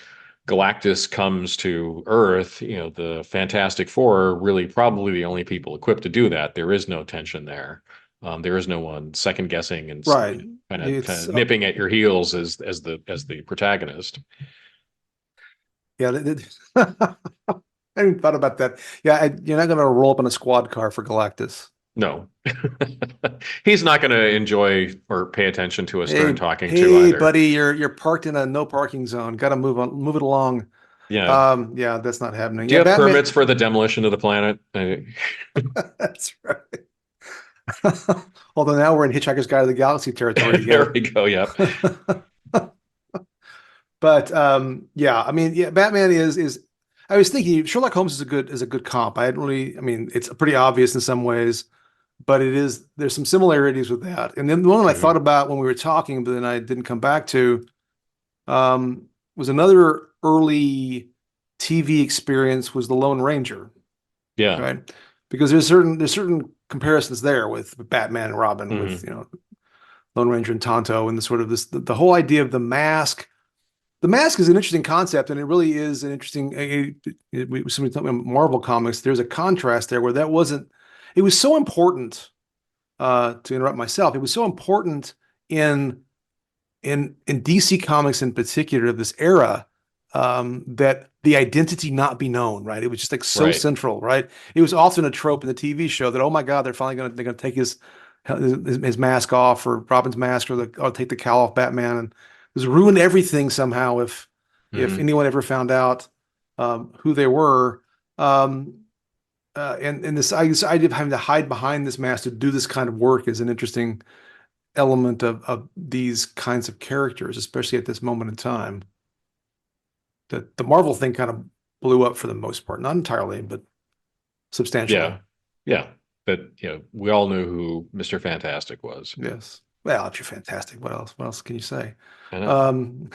S1: Galactus comes to Earth, the Fantastic Four are really probably the only people equipped to do that. There is no tension there. There is no one second guessing and
S2: Right.
S1: kind
S2: It's
S1: of nipping at your heels as the protagonist.
S2: yeah. I hadn't thought about that. Yeah, you're not going to roll up in a squad car for Galactus.
S1: No, he's not going to enjoy or pay attention to a stern
S2: Hey,
S1: talking to
S2: hey,
S1: either.
S2: buddy, you're parked in a no parking zone. Got to move it along.
S1: Yeah.
S2: Yeah, that's not happening.
S1: Do
S2: Yeah,
S1: you have permits
S2: Batman.
S1: for the demolition of the planet?
S2: That's right. Although now we're in Hitchhiker's Guide to the Galaxy territory
S1: There
S2: again.
S1: we go. Yep.
S2: But yeah, I mean, yeah, Batman is. I was thinking Sherlock Holmes is a good comp. I hadn't really. I mean, it's pretty obvious in some ways, but there's some similarities with that. And then the one I thought
S1: Hmm.
S2: about when we were talking, but then I didn't come back to, was another early TV experience was the Lone Ranger,
S1: Yeah.
S2: right? Because there's certain comparisons there with Batman and Robin, with
S1: Hmm.
S2: Lone Ranger and Tonto, and the sort of the whole idea of the mask. The mask is an interesting concept, and it really is an interesting. Somebody told me Marvel comics. There's a contrast there where that wasn't. It was so important. To interrupt myself, it was so important in in DC Comics in particular of this era, that the identity not be known, right? It was just like so
S1: Right.
S2: central, right? It was often a trope in the TV show that, oh my God, they're gonna take his mask off, or Robin's mask, or take the cowl off Batman, and it was ruined everything somehow if
S1: Hmm.
S2: anyone ever found out who they were. Um, and this idea of having to hide behind this mask to do this kind of work is an interesting element of these kinds of characters, especially at this moment in time. The Marvel thing kind of blew up for the most part, not entirely, but substantially.
S1: Yeah. Yeah. But we all knew who Mr. Fantastic was.
S2: Yes. Well, you're fantastic. What else? What else can you say?
S1: I know.
S2: Um,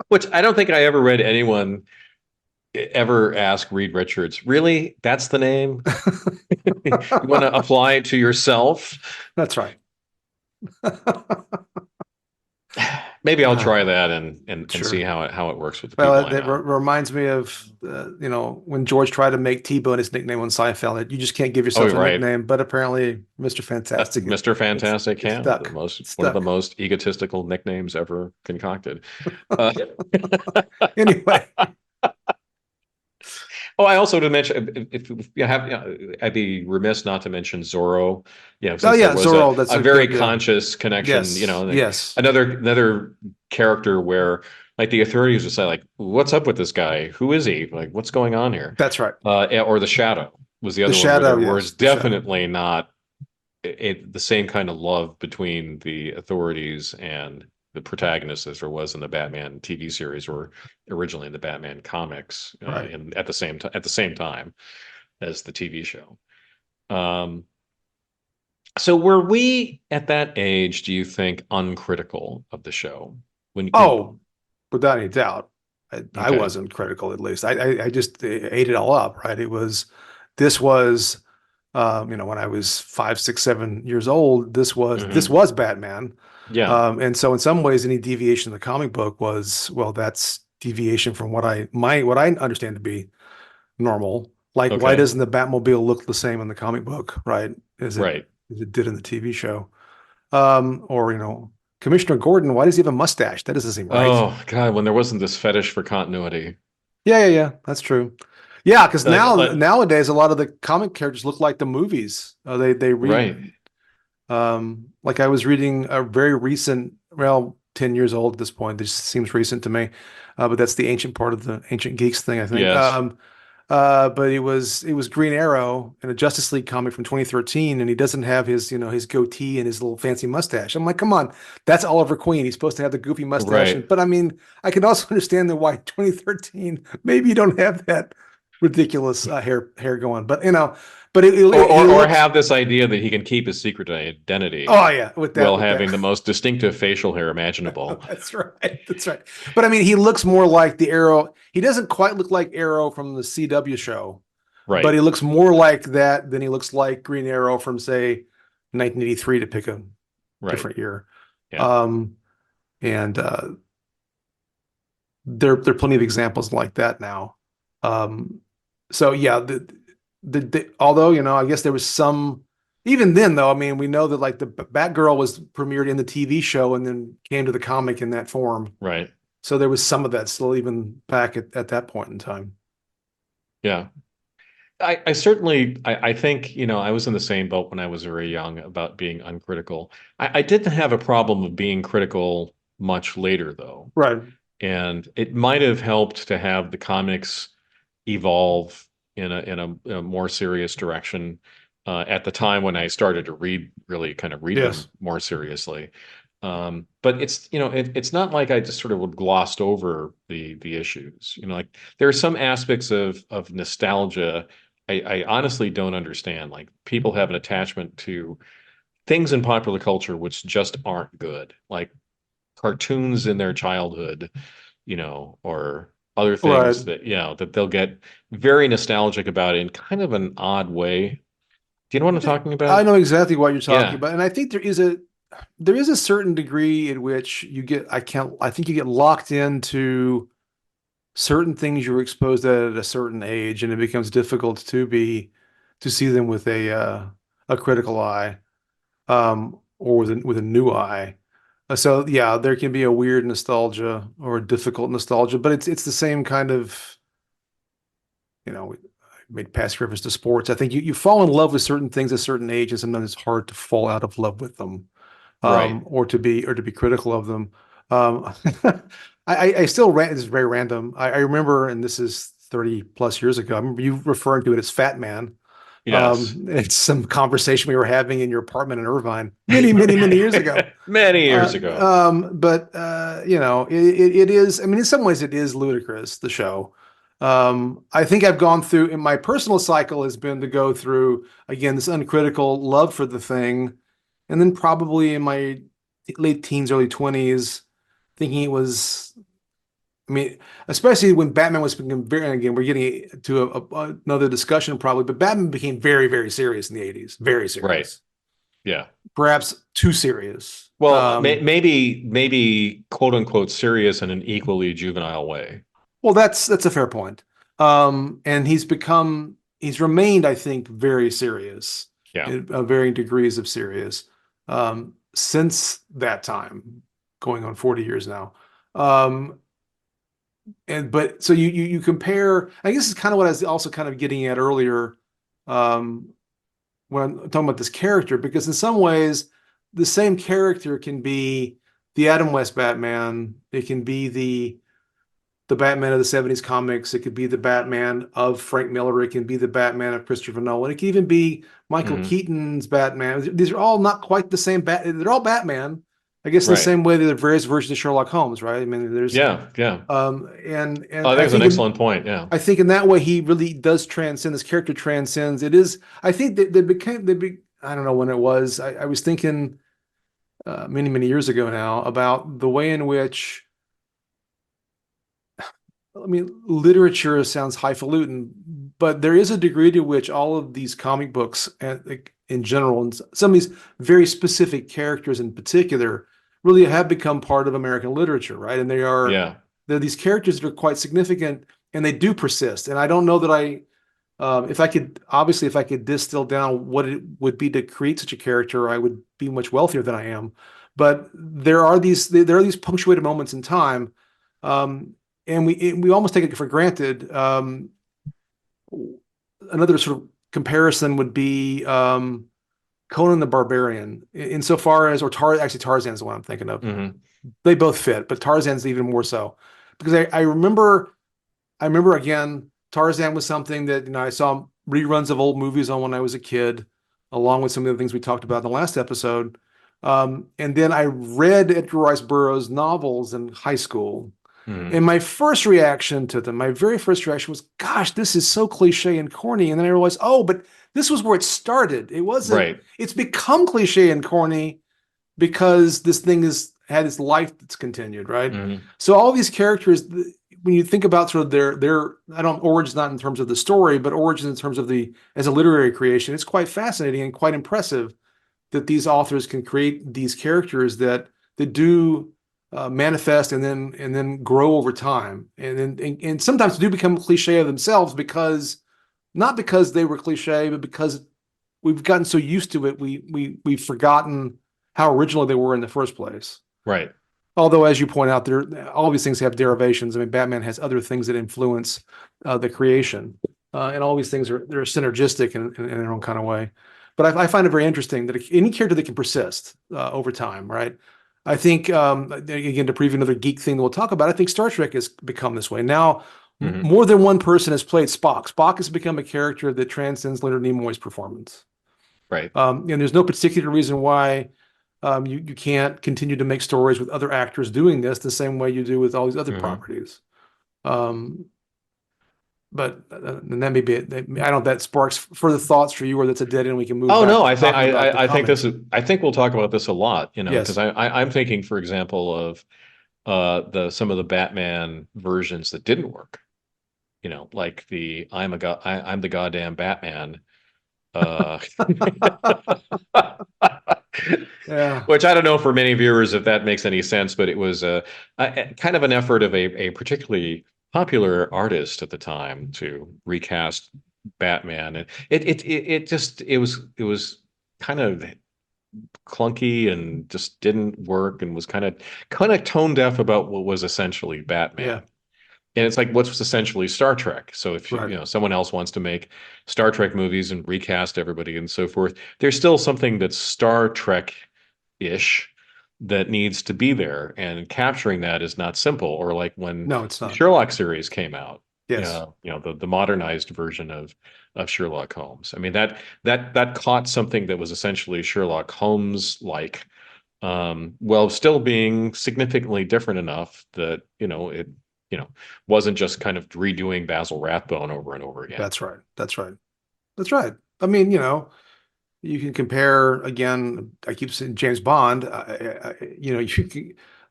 S1: Which I don't think I ever read anyone ever ask Reed Richards, really? That's the name? You want to apply it to yourself?
S2: that's right.
S1: Maybe I'll
S2: Uh,
S1: try that and see
S2: sure.
S1: how it works with the
S2: Well,
S1: people
S2: it,
S1: I
S2: it
S1: know.
S2: reminds me of when George tried to make T-Bone his nickname on Seinfeld. You just can't give
S1: Oh,
S2: yourself
S1: you're
S2: a
S1: right.
S2: nickname, but apparently, Mr. Fantastic,
S1: Mr.
S2: it's
S1: Fantastic,
S2: it's
S1: yeah,
S2: stuck. It's
S1: one of the
S2: stuck.
S1: most egotistical nicknames ever concocted. Uh,
S2: Anyway,
S1: oh, I also to mention if you have, I'd be remiss not to mention Zorro.
S2: oh
S1: Since there
S2: yeah,
S1: was
S2: Zorro. That's
S1: a
S2: a
S1: very
S2: good, yeah.
S1: conscious connection.
S2: Yes,
S1: Like
S2: yes,
S1: another character where like the authorities would say like, "What's up with this guy? Who is he? Like, what's going on here?"
S2: that's right.
S1: Or the Shadow was the
S2: The
S1: other one where
S2: Shadow,
S1: there was
S2: yes, the Shadow.
S1: definitely not the same kind of love between the authorities and the protagonist as there was in the Batman TV series or originally in the Batman comics
S2: Right.
S1: at the same time as the TV show. Um, so were we at that age, do you think, uncritical of the show? When
S2: Oh, without any doubt, I
S1: okay.
S2: wasn't critical. At least I just ate it all up. Right. This was, when I was 5, 6, 7 years old. This
S1: Hmm.
S2: was Batman.
S1: Yeah.
S2: And so in some ways, any deviation in the comic book was, well, that's deviation from what I understand to be normal. Like, why
S1: Okay.
S2: doesn't the Batmobile look the same in the comic book, right?
S1: Right.
S2: As it did in the TV show? Or Commissioner Gordon, why does he have a mustache? That doesn't seem right.
S1: Oh God, when there wasn't this fetish for continuity.
S2: Yeah. That's true. Yeah, because
S1: Like,
S2: nowadays a lot of the comic characters look like the movies. They read,
S1: right.
S2: like I was reading a very recent, well, 10 years old at this point. This seems recent to me, but that's the ancient part of the ancient geeks thing, I think.
S1: Yes.
S2: But it was Green Arrow in a Justice League comic from 2013, and he doesn't have his goatee and his little fancy mustache. I'm like, come on, that's Oliver Queen. He's supposed to have the goofy mustache.
S1: Right.
S2: But I mean, I can also understand the why 2013 maybe you don't have that ridiculous hair going. But but he
S1: Or
S2: looks.
S1: have this idea that he can keep his secret identity
S2: Oh yeah, with that
S1: while
S2: with that.
S1: having the most distinctive facial hair imaginable.
S2: That's right. That's right. But I mean, he looks more like the Arrow. He doesn't quite look like Arrow from the CW show, but
S1: Right.
S2: he looks more like that than he looks like Green Arrow from, say, 1983, to pick a
S1: Right.
S2: different year.
S1: Yeah.
S2: Um, and there are plenty of examples like that now. Um, so yeah, although I guess there was some even then though. I mean, we know that like the Batgirl was premiered in the TV show and then came to the comic in that form.
S1: Right.
S2: So there was some of that still even back at that point in time.
S1: Yeah. I certainly I think, I was in the same boat when I was very young about being uncritical. I didn't have a problem of being critical much later though.
S2: Right.
S1: And it might have helped to have the comics evolve in a more serious direction at the time when I started to really kind of read them
S2: Yes.
S1: more seriously. But it's not like I just sort of would glossed over the issues. Like there are some aspects of nostalgia I honestly don't understand. Like people have an attachment to things in popular culture which just aren't good, like cartoons in their childhood, or other
S2: Right.
S1: things that they'll get very nostalgic about in kind of an odd way. Do you know what I'm talking
S2: I
S1: about?
S2: know exactly what you're talking
S1: Yeah,
S2: about, and I think there is a certain degree in which I think you get locked into certain things you were exposed at a certain age, and it becomes difficult to see them with a critical eye, or with a new eye. So yeah, there can be a weird nostalgia or a difficult nostalgia, but it's the same kind of, I made past reference to sports. I think you fall in love with certain things at certain ages, and sometimes it's hard to fall out of love with them,
S1: right.
S2: or to be critical of them. Um, I still ran. This is very random. I remember, and this is 30 plus years ago. I remember you referring to it as Fat Man.
S1: Yes.
S2: It's some conversation we were having in your apartment in Irvine many, many, many years ago.
S1: Many years ago.
S2: But it is. I mean, in some ways, it is ludicrous. The show. I think I've gone through in my personal cycle has been to go through again this uncritical love for the thing, and then probably in my late teens, early 20s, thinking it was. I mean, especially when Batman was becoming very, and again, we're getting to another discussion probably, but Batman became very, very serious in the 80s, very
S1: Right.
S2: serious,
S1: Yeah.
S2: perhaps too serious.
S1: Well, maybe quote unquote serious in an equally juvenile way.
S2: Well, that's a fair point. And he's remained, I think, very serious
S1: Yeah.
S2: in varying degrees of serious since that time, going on 40 years now. Um, but so you compare, I guess it's kind of what I was also kind of getting at earlier, um, when I'm talking about this character, because in some ways, the same character can be the Adam West Batman. It can be the Batman of the 70s comics. It could be the Batman of Frank Miller. It can be the Batman of Christopher Nolan. It can even be Michael
S1: Hmm.
S2: Keaton's Batman. These are all not quite the same They're all Batman, I guess, in the
S1: Right.
S2: same way that there are various versions of Sherlock Holmes, right? I mean, there's
S1: Yeah. Yeah.
S2: and
S1: I think it's an excellent point. Yeah.
S2: I think in that way he really does transcend. This character transcends. It is. I think that I don't know when it was. I was thinking many many years ago now about the way in which, I mean, literature sounds highfalutin, but there is a degree to which all of these comic books, like, in general, and some of these very specific characters in particular, really have become part of American literature, right? And
S1: Yeah.
S2: they're these characters that are quite significant, and they do persist. And I don't know that if I could distill down what it would be to create such a character, I would be much wealthier than I am. But there are these punctuated moments in time, um, and we almost take it for granted. Another sort of comparison would be Conan the Barbarian, insofar as, or actually Tarzan's the one I'm thinking of.
S1: Hmm.
S2: They both fit, but Tarzan's even more so because I remember again. Tarzan was something that, I saw reruns of old movies on when I was a kid, along with some of the things we talked about in the last episode. And then I read Edgar Rice Burroughs novels in high school.
S1: Mhm.
S2: And my first reaction to them, my very first reaction was, gosh, this is so cliche and corny. And then I realized, oh, but this was where it started. It wasn't,
S1: Right.
S2: it's become cliche and corny because this thing has had its life that's continued, right?
S1: Mhm.
S2: So all these characters, when you think about sort of their I don't origins not in terms of the story, but origins in terms of the as a literary creation, it's quite fascinating and quite impressive that these authors can create these characters that do manifest and then grow over time, and sometimes do become cliche of themselves because not because they were cliche, but because we've gotten so used to it, we've forgotten how original they were in the first place.
S1: Right.
S2: Although, as you point out, all these things have derivations. I mean, Batman has other things that influence the creation, and all these things they're synergistic in their own kind of way. But I find it very interesting that any character that can persist over time, right? I think again to preview another geek thing that we'll talk about. I think Star Trek has become this way now.
S1: Mhm.
S2: More than one person has played Spock. Spock has become a character that transcends Leonard Nimoy's performance.
S1: Right.
S2: And there's no particular reason why you can't continue to make stories with other actors doing this the same way you do with all these other
S1: Mhm.
S2: properties. Um, but and that may be it. I don't know if that sparks further thoughts for you, or that's a dead end. We can move
S1: Oh
S2: back
S1: no,
S2: to
S1: I think
S2: talking about the
S1: I think this
S2: comics.
S1: is I think we'll talk about this a lot, because
S2: Yes.
S1: I'm thinking, for example, of the some of the Batman versions that didn't work, like the I'm the goddamn Batman, uh
S2: Yeah.
S1: which I don't know for many viewers if that makes any sense, but it was kind of an effort of a particularly popular artist at the time to recast Batman, and it was kind of clunky and just didn't work, and was kind of tone deaf about what was essentially Batman.
S2: Yeah.
S1: And it's like what's essentially Star Trek. So if
S2: Right.
S1: someone else wants to make Star Trek movies and recast everybody and so forth, there's still something that's Star Trek-ish that needs to be there, and capturing that is not simple. Or like when
S2: No, it's
S1: the
S2: not.
S1: Sherlock series came out,
S2: Yes.
S1: the modernized version of Sherlock Holmes. I mean that caught something that was essentially Sherlock Holmes like, while still being significantly different enough that it you know wasn't just kind of redoing Basil Rathbone over and over again.
S2: That's right. That's right. That's right. I mean, you can compare again. I keep saying James Bond.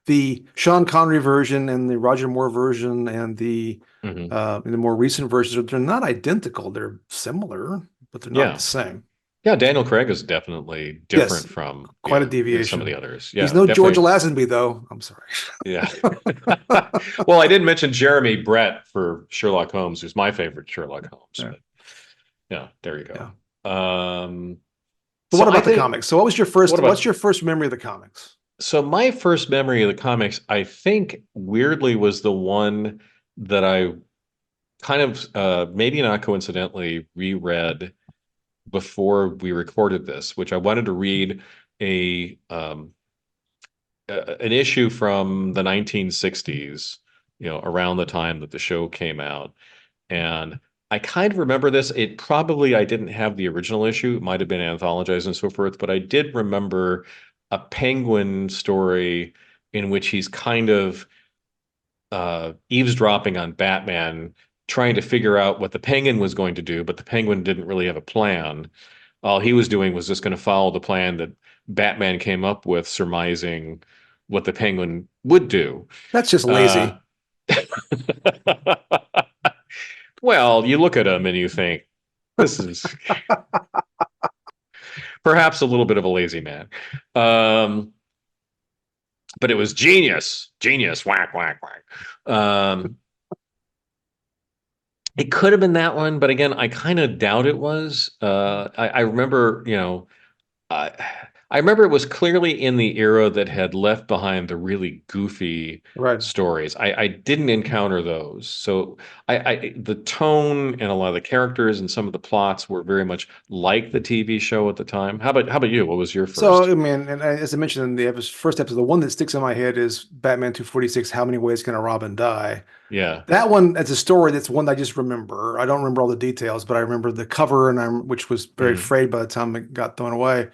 S2: The Sean Connery version and the Roger Moore version
S1: Hmm.
S2: and the more recent versions. They're not identical. They're similar, but they're not
S1: Yeah.
S2: the same.
S1: Yeah, Daniel Craig is definitely
S2: Yes,
S1: different from,
S2: quite a
S1: some of the
S2: deviation.
S1: others.
S2: He's
S1: Yeah,
S2: no George
S1: definitely.
S2: Lazenby, though. I'm sorry.
S1: Yeah. Well, I did mention Jeremy Brett for Sherlock Holmes, who's my favorite Sherlock Holmes.
S2: Yeah,
S1: But yeah, there you
S2: yeah.
S1: go.
S2: But
S1: So
S2: what
S1: I
S2: about the
S1: think,
S2: comics? So, what was your
S1: what
S2: first? What's
S1: about
S2: your first memory of the comics?
S1: so my first memory of the comics, I think weirdly was the one that I kind of maybe not coincidentally reread before we recorded this, which I wanted to read a an issue from the 1960s, around the time that the show came out. And I kind of remember this. I didn't have the original issue. It might have been anthologized and so forth, but I did remember a Penguin story in which he's kind of eavesdropping on Batman, trying to figure out what the Penguin was going to do, but the Penguin didn't really have a plan. All he was doing was just going to follow the plan that Batman came up with, surmising what the Penguin would do.
S2: That's just
S1: Uh,
S2: lazy.
S1: well, you look at him and you think, this is perhaps a little bit of a lazy man. Um, but it was genius, genius, whack, whack, whack. It could have been that one, but again, I kind of doubt it was. I remember, I I remember it was clearly in the era that had left behind the really goofy
S2: Right.
S1: stories. I didn't encounter those. So the tone and a lot of the characters and some of the plots were very much like the TV show at the time. How about you? What was your
S2: So,
S1: first?
S2: I mean, as I mentioned in the first episode, the one that sticks in my head is Batman 246, How Many Ways Can a Robin Die?
S1: Yeah.
S2: That one, as a story, that's one that I just remember. I don't remember all the details, but I remember the cover, which was very
S1: Mm.
S2: frayed by the time it got thrown away.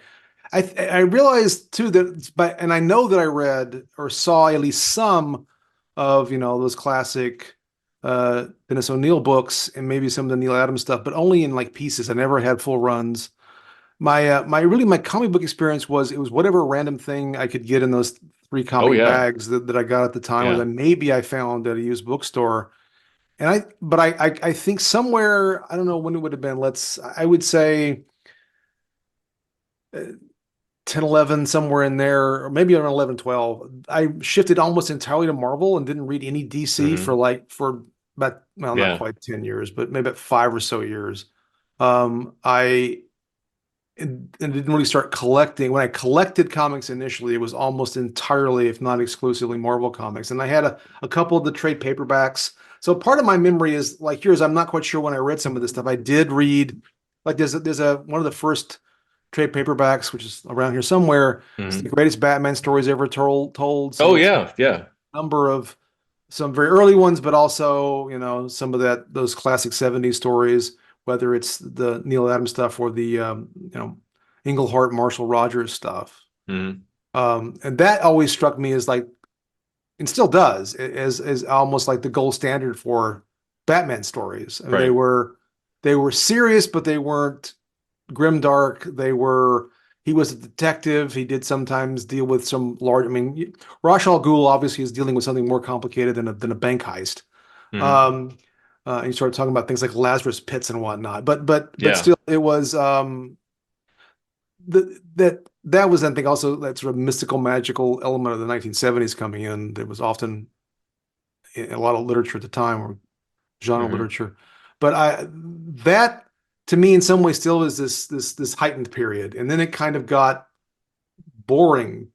S2: I realized too that, and I know that I read or saw at least some of, those classic Dennis O'Neil books and maybe some of the Neil Adams stuff, but only in like pieces. I never had full runs. My comic book experience was it was whatever random thing I could get in those three
S1: Oh
S2: comic
S1: yeah.
S2: bags that I got at the time, or that
S1: Yeah.
S2: maybe I found at a used bookstore. But I think somewhere, I don't know when it would have been. I would say 10, 11, somewhere in there, or maybe around 11, 12. I shifted almost entirely to Marvel and didn't read any DC
S1: Hmm.
S2: for about, well, not
S1: Yeah.
S2: quite 10 years, but maybe about 5 or so years. I and didn't really start collecting. When I collected comics initially, it was almost entirely, if not exclusively, Marvel comics. And I had a couple of the trade paperbacks. So part of my memory is like yours. I'm not quite sure when I read some of this stuff. I did read, like there's a one of the first trade paperbacks, which is around here somewhere. It's the
S1: Hmm.
S2: greatest Batman stories ever told.
S1: Oh
S2: So it's
S1: yeah. Yeah.
S2: a number of some very early ones, but also, some of those classic 70s stories, whether it's the Neil Adams stuff or the Englehart Marshall Rogers stuff.
S1: Hmm.
S2: And that always struck me as like, and still does, as almost like the gold standard for Batman stories. I mean, they
S1: Right.
S2: were they were serious, but they weren't grimdark. He was a detective. He did sometimes deal with some large. I mean, Ra's al Ghul obviously is dealing with something more complicated than a bank heist.
S1: Hmm.
S2: Um, and you started talking about things like Lazarus pits and whatnot. But
S1: Yeah.
S2: still, it was that was, I think, also that sort of mystical, magical element of the 1970s coming in. That was often in a lot of literature at the time, or genre
S1: Hmm.
S2: literature. But that to me in some ways still is this heightened period. And then it kind of got boring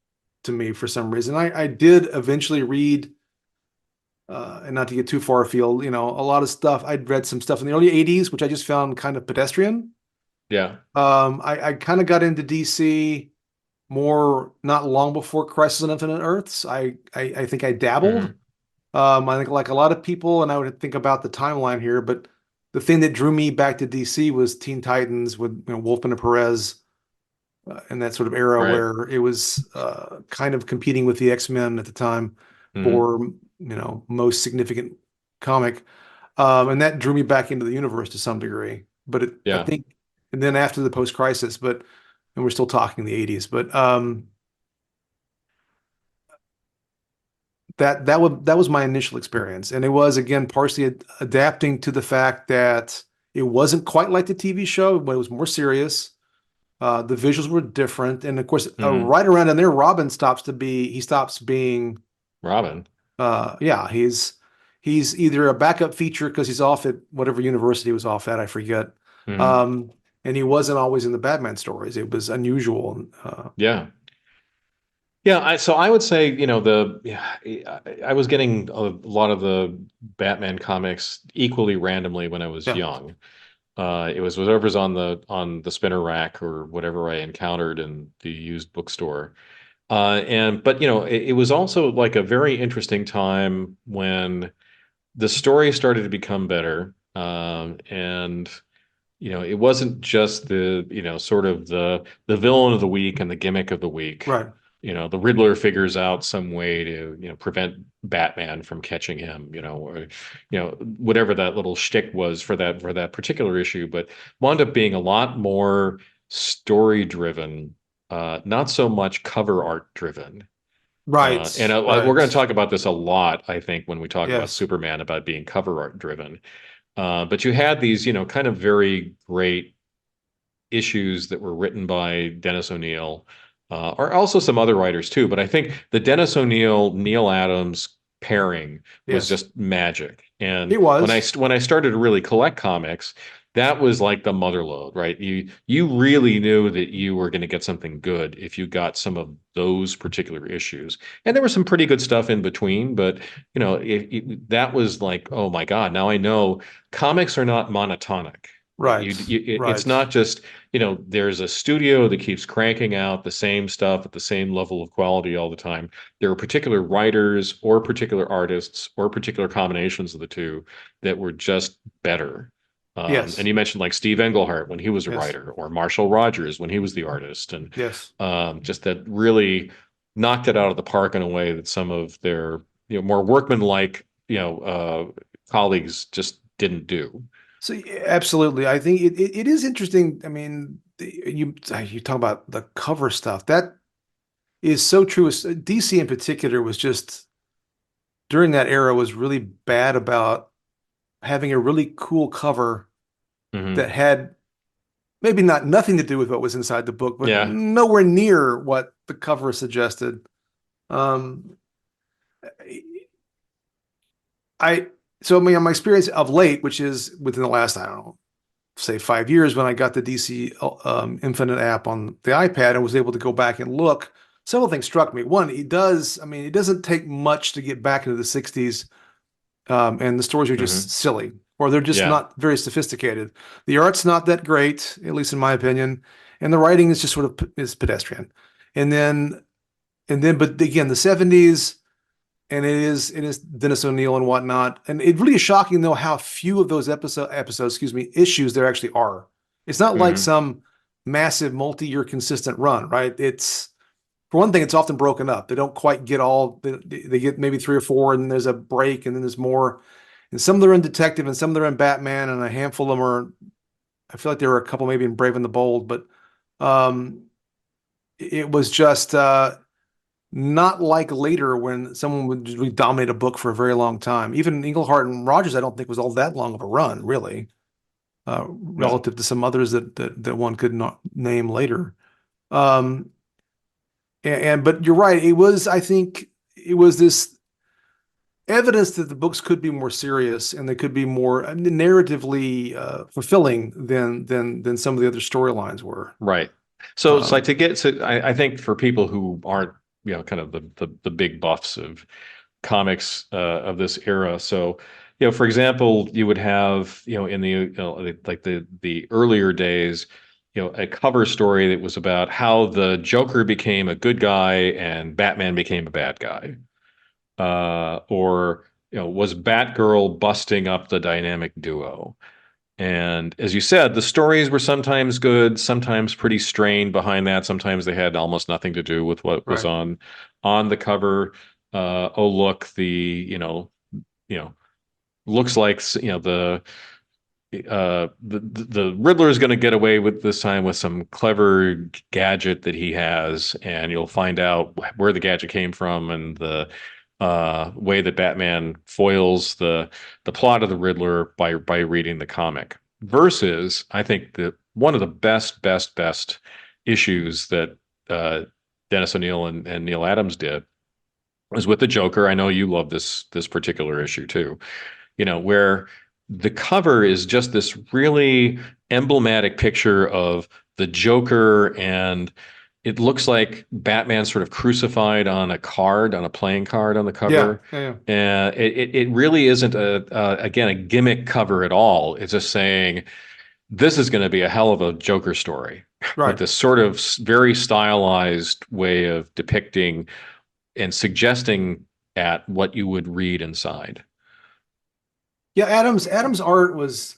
S2: to me for some reason. I did eventually read and not to get too far afield, a lot of stuff. I'd read some stuff in the early 80s, which I just found kind of pedestrian.
S1: Yeah.
S2: I kind of got into DC more not long before Crisis on Infinite Earths. I think I dabbled.
S1: Hmm.
S2: I think like a lot of people, and I would think about the timeline here, but the thing that drew me back to DC was Teen Titans with Wolfman and Perez in that sort of era
S1: Right.
S2: where it was kind of competing with the X-Men at the time
S1: Hmm.
S2: for most significant comic, and that drew me back into the universe to some degree. I
S1: Yeah.
S2: think, and then after the post-crisis, and we're still talking the '80s, but that was my initial experience, and it was again partially adapting to the fact that it wasn't quite like the TV show, but it was more serious. The visuals were different, and of course,
S1: Hmm.
S2: right around in there, Robin stops being,
S1: Robin.
S2: yeah, he's either a backup feature because he's off at whatever university he was off at, I forget,
S1: Hmm.
S2: um, and he wasn't always in the Batman stories. It was unusual.
S1: Yeah. Yeah, so I would say, yeah, I was getting a lot of the Batman comics equally randomly when I was
S2: Yeah,
S1: young. It was whatever's on the spinner rack or whatever I encountered in the used bookstore. But it was also like a very interesting time when the story started to become better. And it wasn't just sort of the villain of the week and the gimmick of the week.
S2: right,
S1: The Riddler figures out some way to, prevent Batman from catching him, or whatever that little shtick was for that particular issue, but wound up being a lot more story driven, not so much cover art driven. And
S2: right,
S1: we're going
S2: right.
S1: to talk about this a lot, I think, when we talk about
S2: Yes,
S1: Superman, about being cover art driven. But you had these, kind of very great issues that were written by Dennis O'Neil, or also some other writers too. But I think the Dennis O'Neil Neil Adams pairing was
S2: yes,
S1: just magic. And
S2: it
S1: when I
S2: was.
S1: when I started to really collect comics, that was like the mother lode, right? You really knew that you were going to get something good if you got some of those particular issues. And there was some pretty good stuff in between, but that was like, oh my God, now I know comics are not monotonic. Right?
S2: Right,
S1: It's
S2: right.
S1: not just, there's a studio that keeps cranking out the same stuff at the same level of quality all the time. There are particular writers or particular artists or particular combinations of the two that were just better. And
S2: Yes,
S1: you mentioned like Steve Englehart when he was a
S2: yes,
S1: writer, or Marshall Rogers when he was the artist, and
S2: yes.
S1: just that really knocked it out of the park in a way that some of their more workmanlike colleagues just didn't do.
S2: So yeah, absolutely, I think it is interesting. I mean, you talk about the cover stuff. That is so true. DC in particular was just during that era was really bad about having a really cool cover that
S1: Hmm.
S2: had maybe not nothing to do with what was inside the book, but
S1: Yeah.
S2: nowhere near what the cover suggested. Um, I so my experience of late, which is within the last, I don't know, say 5 years, when I got the DC Infinite app on the iPad and was able to go back and look, several things struck me. One, I mean, it doesn't take much to get back into the 60s, and the stories are just
S1: Hmm.
S2: silly, or they're just
S1: Yeah.
S2: not very sophisticated. The art's not that great, at least in my opinion, and the writing is just sort of is pedestrian. And then, but again, the 70s, and it is Dennis O'Neil and whatnot. And it really is shocking though how few of those episodes, excuse me, issues there actually are. It's not like
S1: Hmm.
S2: some massive multi-year consistent run, right? It's for one thing, it's often broken up. They don't quite get all. They get maybe three or four, and then there's a break, and then there's more. And some of them are in Detective, and some of them are in Batman, and a handful of them are. I feel like there were a couple maybe in Brave and the Bold, but um, it was just not like later when someone would just really dominate a book for a very long time. Even Englehart and Rogers, I don't think was all that long of a run, really,
S1: Yeah.
S2: relative to some others that one could not name later. Um, but you're right. It was, I think, it was this evidence that the books could be more serious and they could be more narratively fulfilling than some of the other storylines were.
S1: Right. So it's like
S2: Um,
S1: to get to, I think for people who aren't, kind of the big buffs of comics of this era. So, for example, you would have, in the, like the earlier days, a cover story that was about how the Joker became a good guy and Batman became a bad guy. Or, was Batgirl busting up the dynamic duo? And as you said, the stories were sometimes good, sometimes pretty strained behind that. Sometimes they had almost nothing to do with what was
S2: right.
S1: on the cover. Oh, look, you know, looks like the Riddler is going to get away with this time with some clever gadget that he has, and you'll find out where the gadget came from and the way that Batman foils the plot of the Riddler by reading the comic. Versus, I think that one of the best issues that Dennis O'Neil and Neil Adams did was with the Joker. I know you love this particular issue too, where the cover is just this really emblematic picture of the Joker, and it looks like Batman sort of crucified on a card, on a playing card on the
S2: Yeah,
S1: cover.
S2: yeah, yeah.
S1: And it really isn't again, a gimmick cover at all. It's just saying this is going to be a hell of a Joker story with
S2: Right.
S1: this sort of very stylized way of depicting and suggesting at what you would read inside.
S2: Yeah, Adams' art was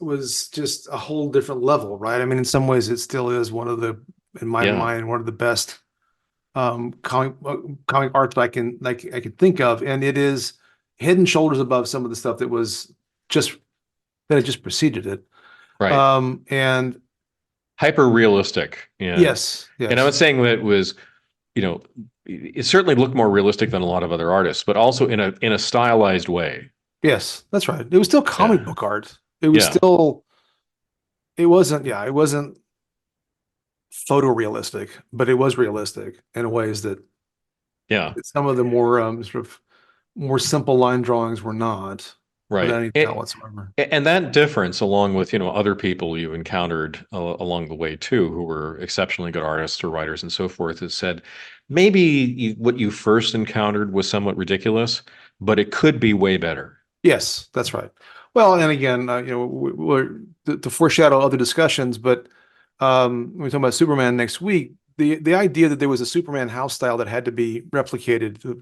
S2: just a whole different level, right? I mean, in some ways, it still is one of the, in my
S1: Yeah.
S2: mind, one of the best comic arts I can think of, and it is head and shoulders above some of the stuff just that had just preceded it.
S1: Right.
S2: And
S1: Hyper realistic.
S2: yes,
S1: And I'm not
S2: yes,
S1: saying that it was, you know, it certainly looked more realistic than a lot of other artists, but also in a stylized way.
S2: yes, that's right. It was still
S1: Yeah.
S2: comic book art. It was
S1: Yeah.
S2: still, it wasn't, yeah, it wasn't photorealistic, but it was realistic in ways
S1: Yeah.
S2: that some of the more sort of more simple line drawings were not. without
S1: Right.
S2: any doubt whatsoever.
S1: And that difference, along with, other people you've encountered along the way too, who were exceptionally good artists or writers and so forth, has said maybe what you first encountered was somewhat ridiculous, but it could be way better.
S2: Yes, that's right. Well, and again, we're to foreshadow other discussions, but when we're talking about Superman next week, the idea that there was a Superman house style that had to be replicated,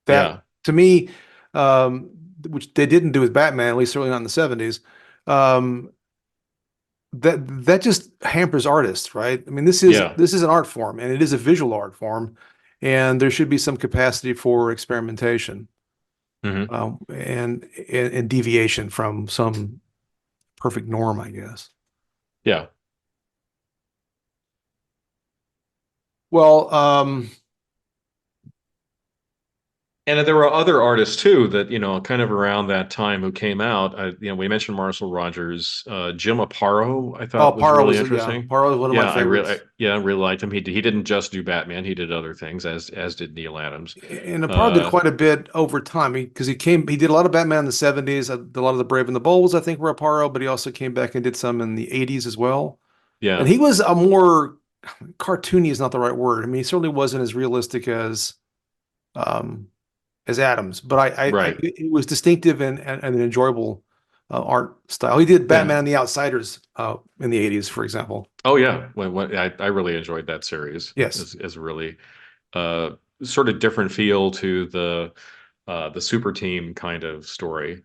S2: that
S1: Yeah.
S2: to me, um, which they didn't do with Batman, at least certainly not in the 70s, um, that just hampers artists, right? I mean,
S1: Yeah.
S2: this is an art form, and it is a visual art form, and there should be some capacity for experimentation,
S1: Hmm.
S2: and deviation from some perfect norm, I guess.
S1: Yeah.
S2: Well,
S1: And there were other artists too that, kind of around that time who came out. We mentioned Marcel Rogers, Jim Aparo, I
S2: oh,
S1: thought was really
S2: Yeah,
S1: interesting.
S2: Paro is one of my favorites.
S1: I really liked him. He didn't just do Batman; he did other things, as did Neil Adams.
S2: And Paro did
S1: Uh,
S2: quite a bit over time because he did a lot of Batman in the 70s, a lot of the Brave and the Bold, I think, were Paro, but he also came back and did some in the 80s as well. And
S1: yeah,
S2: he was a more cartoony is not the right word. I mean, he certainly wasn't as realistic um, as Adams, but
S1: right,
S2: it was distinctive and an enjoyable art style. He did
S1: yeah.
S2: Batman and the Outsiders in the 80s, for example.
S1: Oh yeah, I really enjoyed that series.
S2: Yes.
S1: As really uh, sort of different feel to the super team kind of story.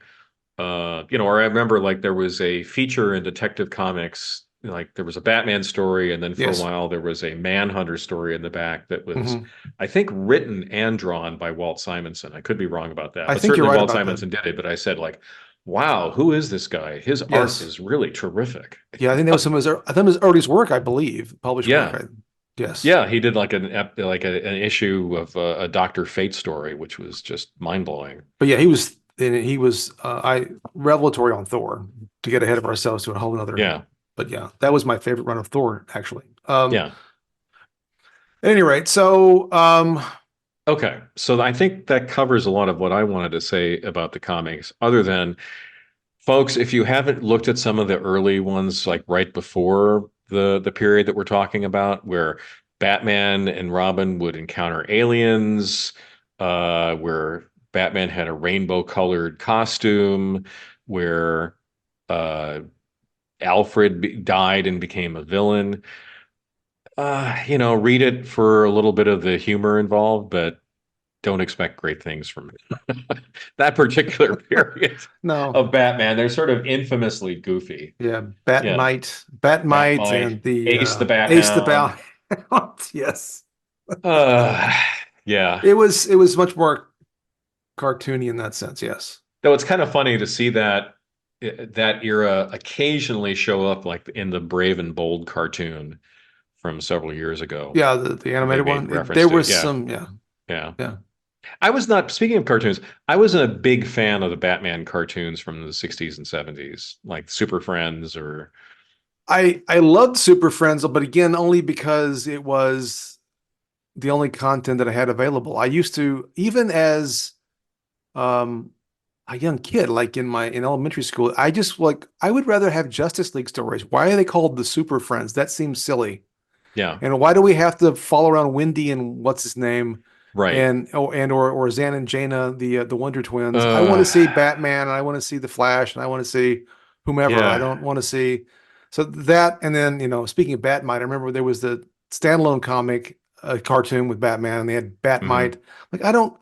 S1: Or I remember like there was a feature in Detective Comics, like there was a Batman story, and then for a
S2: Yes.
S1: while there was a Manhunter story in the back that was,
S2: Hmm.
S1: I think, written and drawn by Walt Simonson. I could be wrong about that,
S2: I
S1: but
S2: think you're
S1: certainly
S2: right
S1: Walt
S2: about that.
S1: Simonson did it. But I said like, wow, who is this guy? His art
S2: Yes.
S1: is really terrific.
S2: Yeah, I think that was some of his, I think it was earliest work, I believe, published work.
S1: Yeah.
S2: Yes.
S1: Yeah, he did like an issue of a Doctor Fate story, which was just mind blowing.
S2: But yeah, he was I revelatory on Thor to get ahead of ourselves to a whole other.
S1: Yeah,
S2: But yeah, that was my favorite run of Thor, actually.
S1: yeah.
S2: At any rate, so
S1: Okay, so I think that covers a lot of what I wanted to say about the comics, other than, folks, if you haven't looked at some of the early ones, like right before the period that we're talking about, where Batman and Robin would encounter aliens, where Batman had a rainbow colored costume, where uh, Alfred died and became a villain. Read it for a little bit of the humor involved, but don't expect great things from that particular period
S2: no,
S1: of Batman. They're sort of infamously goofy.
S2: yeah,
S1: Yeah.
S2: Batmite,
S1: Batmite,
S2: and the
S1: Ace the
S2: Ace the
S1: Bat-Hound.
S2: Bounty. Yes,
S1: Uh, yeah.
S2: it was much more cartoony in that sense. Yes.
S1: Though it's kind of funny to see that era occasionally show up like in the Brave and Bold cartoon from several years ago,
S2: Yeah, the
S1: where they
S2: animated
S1: made
S2: one.
S1: reference
S2: There
S1: to it.
S2: was
S1: Yeah.
S2: some. Yeah,
S1: Yeah.
S2: yeah.
S1: I was not, speaking of cartoons, I wasn't a big fan of the Batman cartoons from the 60s and 70s, like Super Friends or,
S2: I loved Super Friends, but again, only because it was the only content that I had available. I used to, even as um a young kid, like in elementary school, I just like I would rather have Justice League stories. Why are they called the Super Friends? That seems silly.
S1: yeah,
S2: And why do we have to follow around Wendy and what's his name
S1: right.
S2: or Zan and Jaina, the Wonder Twins? I want to
S1: Uh,
S2: see Batman, and I want to see the Flash, and I want to see whomever. I
S1: yeah.
S2: don't want to see so that. And then speaking of Batmite, I remember there was the standalone comic, cartoon with Batman, and they had
S1: Hmm.
S2: Batmite. Like I don't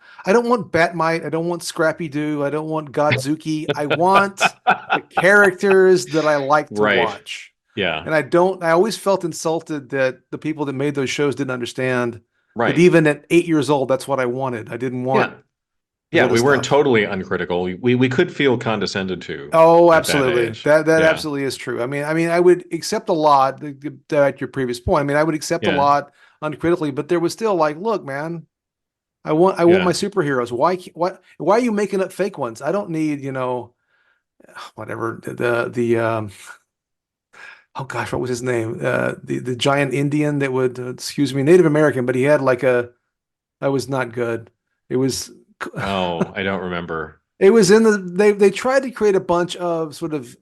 S2: want Batmite. I don't want Scrappy Doo. I don't want Godzuki. I want the characters that I like to
S1: Right.
S2: watch.
S1: Yeah.
S2: And I always felt insulted that the people that made those shows didn't understand that
S1: Right.
S2: even at 8 years old, that's what I wanted. I didn't want
S1: Yeah.
S2: the
S1: Yeah.
S2: other
S1: We weren't
S2: stuff.
S1: totally uncritical. We could feel condescended to
S2: Oh,
S1: at that
S2: absolutely.
S1: age.
S2: That
S1: Yeah.
S2: absolutely is true. I mean, I would accept a lot at your previous point. I mean, I would accept a
S1: Yeah.
S2: lot uncritically, but there was still like, look, man, I want my
S1: Yeah.
S2: superheroes. Why are you making up fake ones? I don't need, whatever oh gosh, what was his name? The giant Indian that would excuse me, Native American, but he had like a that was not good. It was
S1: Oh, I don't remember.
S2: It was in the they tried to create a bunch of sort of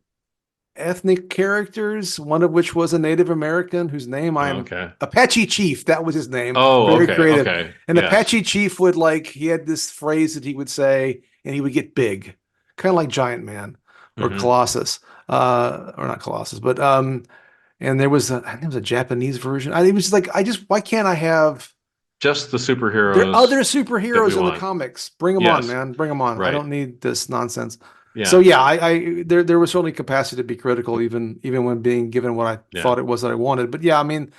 S2: ethnic characters, one of which was a Native American whose name I'm
S1: Okay.
S2: Apache Chief. That was his name.
S1: Oh,
S2: Very
S1: okay.
S2: creative.
S1: Okay.
S2: And
S1: Yes.
S2: Apache Chief would like he had this phrase that he would say, and he would get big, kind of like Giant Man or
S1: Hmm.
S2: Colossus, or not Colossus, but and there was I think it was a Japanese version. It was like I just why can't I have
S1: Just the
S2: there are other
S1: superheroes that we
S2: superheroes in the
S1: want.
S2: comics? Bring them on,
S1: Yes.
S2: man. Bring them on. I
S1: Right.
S2: don't need this nonsense. So
S1: Yeah.
S2: yeah, there was certainly capacity to be critical, even when being given what I
S1: Yeah.
S2: thought it was that I wanted. But yeah, I mean,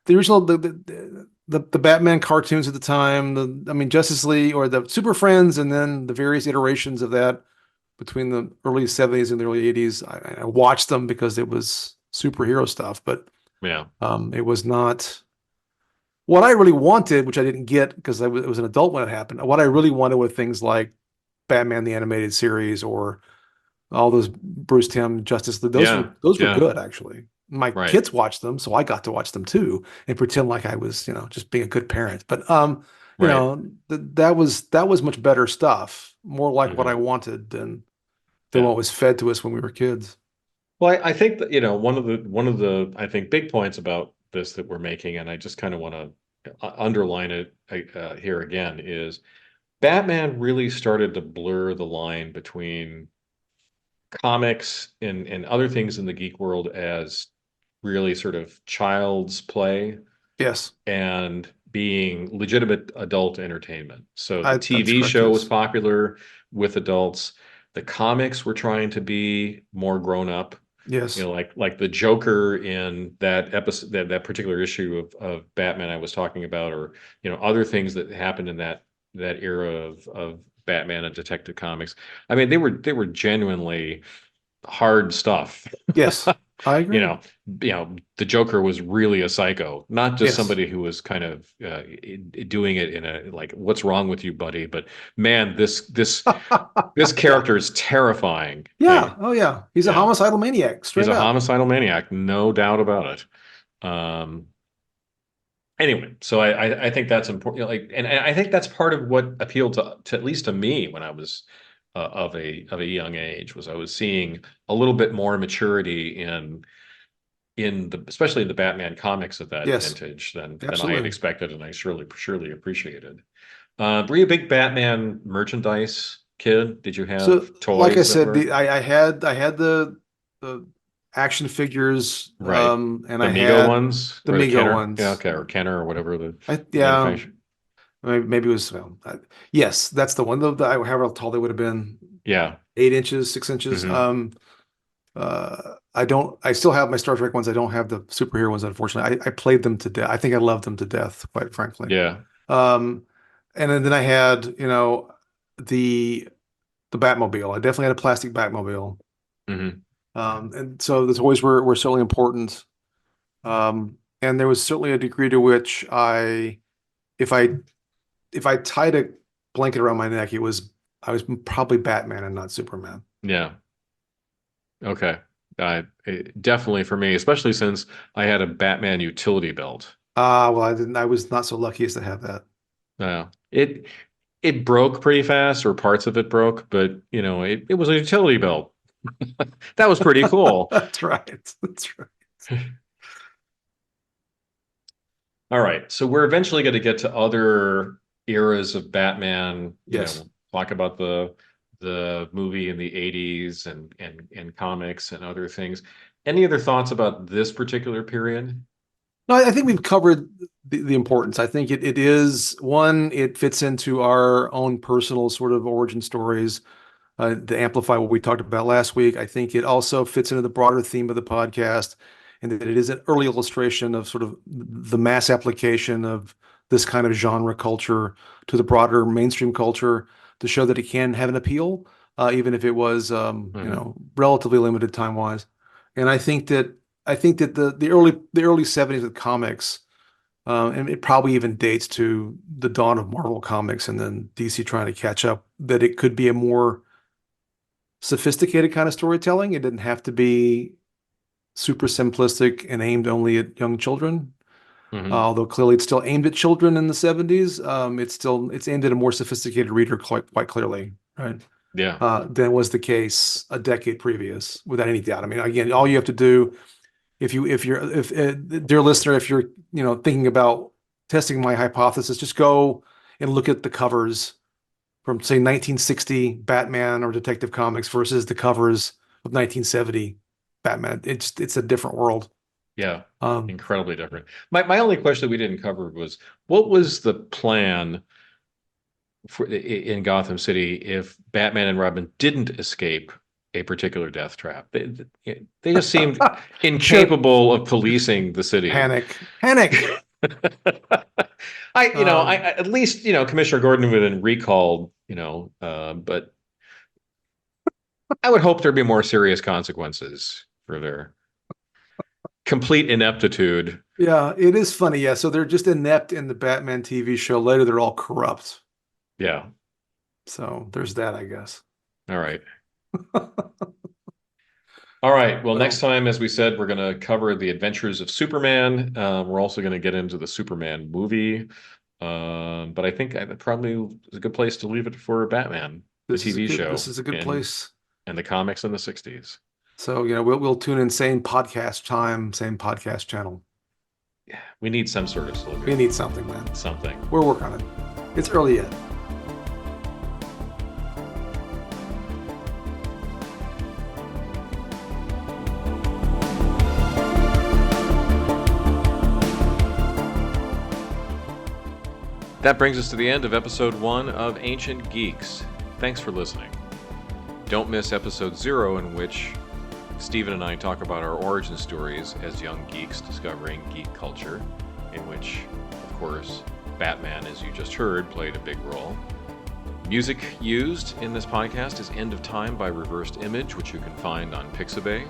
S2: the original the Batman cartoons at the time, the I mean Justice League or the Super Friends, and then the various iterations of that between the early 70s and the early 80s. I watched them because it was superhero stuff, but
S1: Yeah.
S2: it was not what I really wanted, which I didn't get because I was an adult when it happened. What I really wanted were things like Batman the Animated Series or all those Bruce Timm Justice League.
S1: Yeah.
S2: Those were
S1: Yeah.
S2: good actually. My
S1: Right.
S2: kids watched them, so I got to watch them too and pretend like I was, just being a good parent. But
S1: Right.
S2: that was much better stuff, more like what I
S1: Hmm.
S2: wanted than
S1: Yeah.
S2: what was fed to us when we were kids.
S1: Well, I think that, one of the I think big points about this that we're making, and I just kind of want to underline it here again, is Batman really started to blur the line between comics and other things in the geek world as really sort of child's play
S2: Yes,
S1: and being legitimate adult entertainment. So the
S2: that's
S1: TV
S2: correct.
S1: show was
S2: Yes,
S1: popular with adults. The comics were trying to be more grown up.
S2: yes,
S1: Like the Joker in that episode, that particular issue of Batman I was talking about, or other things that happened in that era of Batman and Detective Comics. I mean, they were genuinely hard stuff.
S2: yes. I
S1: you
S2: agree.
S1: know, the Joker was really a psycho, not just
S2: Yes.
S1: somebody who was kind of doing it in a like, "What's wrong with you, buddy?" But man, this
S2: Yeah.
S1: character is terrifying.
S2: Yeah. Oh, yeah. He's a
S1: Yeah,
S2: homicidal maniac,
S1: he's
S2: straight
S1: a
S2: up.
S1: homicidal maniac, no doubt about it. Anyway, so I think that's important. And I think that's part of what appealed to at least to me when I was of a young age, was I was seeing a little bit more maturity in the especially in the Batman comics of that
S2: Yes,
S1: vintage than I had
S2: absolutely.
S1: expected, and I surely appreciated. Were you a big Batman merchandise kid? Did you
S2: So,
S1: have
S2: like I
S1: toys that
S2: said,
S1: were
S2: I had the action figures,
S1: right?
S2: and
S1: The
S2: I
S1: Mego
S2: had
S1: ones
S2: the
S1: or the
S2: Mego
S1: Kenner? Yeah,
S2: ones.
S1: okay, or Kenner or whatever the
S2: Yeah,
S1: manufacturer.
S2: maybe it was. Well, yes, that's the one. However tall they would have been,
S1: Yeah.
S2: 8 inches, 6 inches.
S1: Hmm.
S2: I don't. I still have my Star Trek ones. I don't have the superhero ones, unfortunately. I played them to death. I think I loved them to death, quite frankly.
S1: Yeah.
S2: Um, and then I had, the the Batmobile. I definitely had a plastic Batmobile.
S1: Hmm.
S2: And so the toys were certainly important. And there was certainly a degree to which if I, if I tied a blanket around my neck, I was probably Batman and not Superman.
S1: Yeah. Okay. Definitely for me, especially since I had a Batman utility belt.
S2: Well, I didn't. I was not so lucky as to have that.
S1: It broke pretty fast, or parts of it broke, but it was a utility belt. That was pretty cool.
S2: That's right. That's right.
S1: All right, so we're eventually going to get to other eras of Batman.
S2: Yes.
S1: Talk about the movie in the 80s and comics and other things. Any other thoughts about this particular period?
S2: No, I think we've covered the importance. I think it is one, it fits into our own personal sort of origin stories to amplify what we talked about last week. I think it also fits into the broader theme of the podcast, and that it is an early illustration of sort of the mass application of this kind of genre culture to the broader mainstream culture to show that it can have an appeal, even if it was,
S1: Hmm.
S2: relatively limited time wise. And I think that the early 70s with comics, and it probably even dates to the dawn of Marvel Comics and then DC trying to catch up, that it could be a more sophisticated kind of storytelling. It didn't have to be super simplistic and aimed only at young children.
S1: Hmm.
S2: Although clearly it's still aimed at children in the 70s, it's aimed at a more sophisticated reader quite clearly, right?
S1: Yeah.
S2: than was the case a decade previous, without any doubt. I mean, again, all you have to do if dear listener, if you're thinking about testing my hypothesis, just go and look at the covers from say 1960 Batman or Detective Comics versus the covers of 1970 Batman. It's a different world.
S1: Yeah.
S2: Um,
S1: Incredibly different. My only question that we didn't cover was what was the plan in Gotham City if Batman and Robin didn't escape a particular death trap? They just seemed
S2: should
S1: incapable of policing the city.
S2: panic.
S1: I
S2: Um,
S1: at least Commissioner Gordon would have been recalled, but I would hope there'd be more serious consequences for their complete ineptitude.
S2: yeah, it is funny. Yeah, so they're just inept in the Batman TV show. Later, they're all corrupt.
S1: Yeah.
S2: So there's that, I guess.
S1: All right. All right. Well, next
S2: So
S1: time, as we said, we're going to cover the adventures of Superman. We're also going to get into the Superman movie. But I think that probably is a good place to leave it for Batman, the TV
S2: this
S1: show,
S2: is a good place.
S1: and the comics in the 60s.
S2: So, we'll tune in same podcast time, same podcast channel.
S1: Yeah, we need some sort of
S2: We
S1: slogan.
S2: need something, man.
S1: Something.
S2: We're working on it. It's early yet.
S1: That brings us to the end of episode 1 of Ancient Geeks. Thanks for listening. Don't miss episode 0, in which Stephen and I talk about our origin stories as young geeks discovering geek culture, in which, of course, Batman, as you just heard, played a big role. Music used in this podcast is End of Time by Reversed Image, which you can find on Pixabay.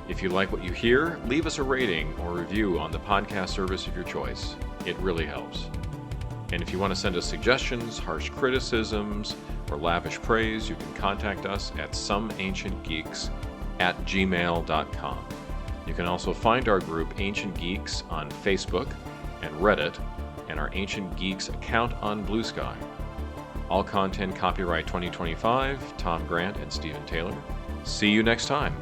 S1: If you like what you hear, leave us a rating or review on the podcast service of your choice. It really helps. And if you want to send us suggestions, harsh criticisms, or lavish praise, you can contact us at someancientgeeks@gmail.com. You can also find our group Ancient Geeks on Facebook and Reddit, and our Ancient Geeks account on Blue Sky. All content copyright 2025, Tom Grant and Stephen Taylor. See you next time.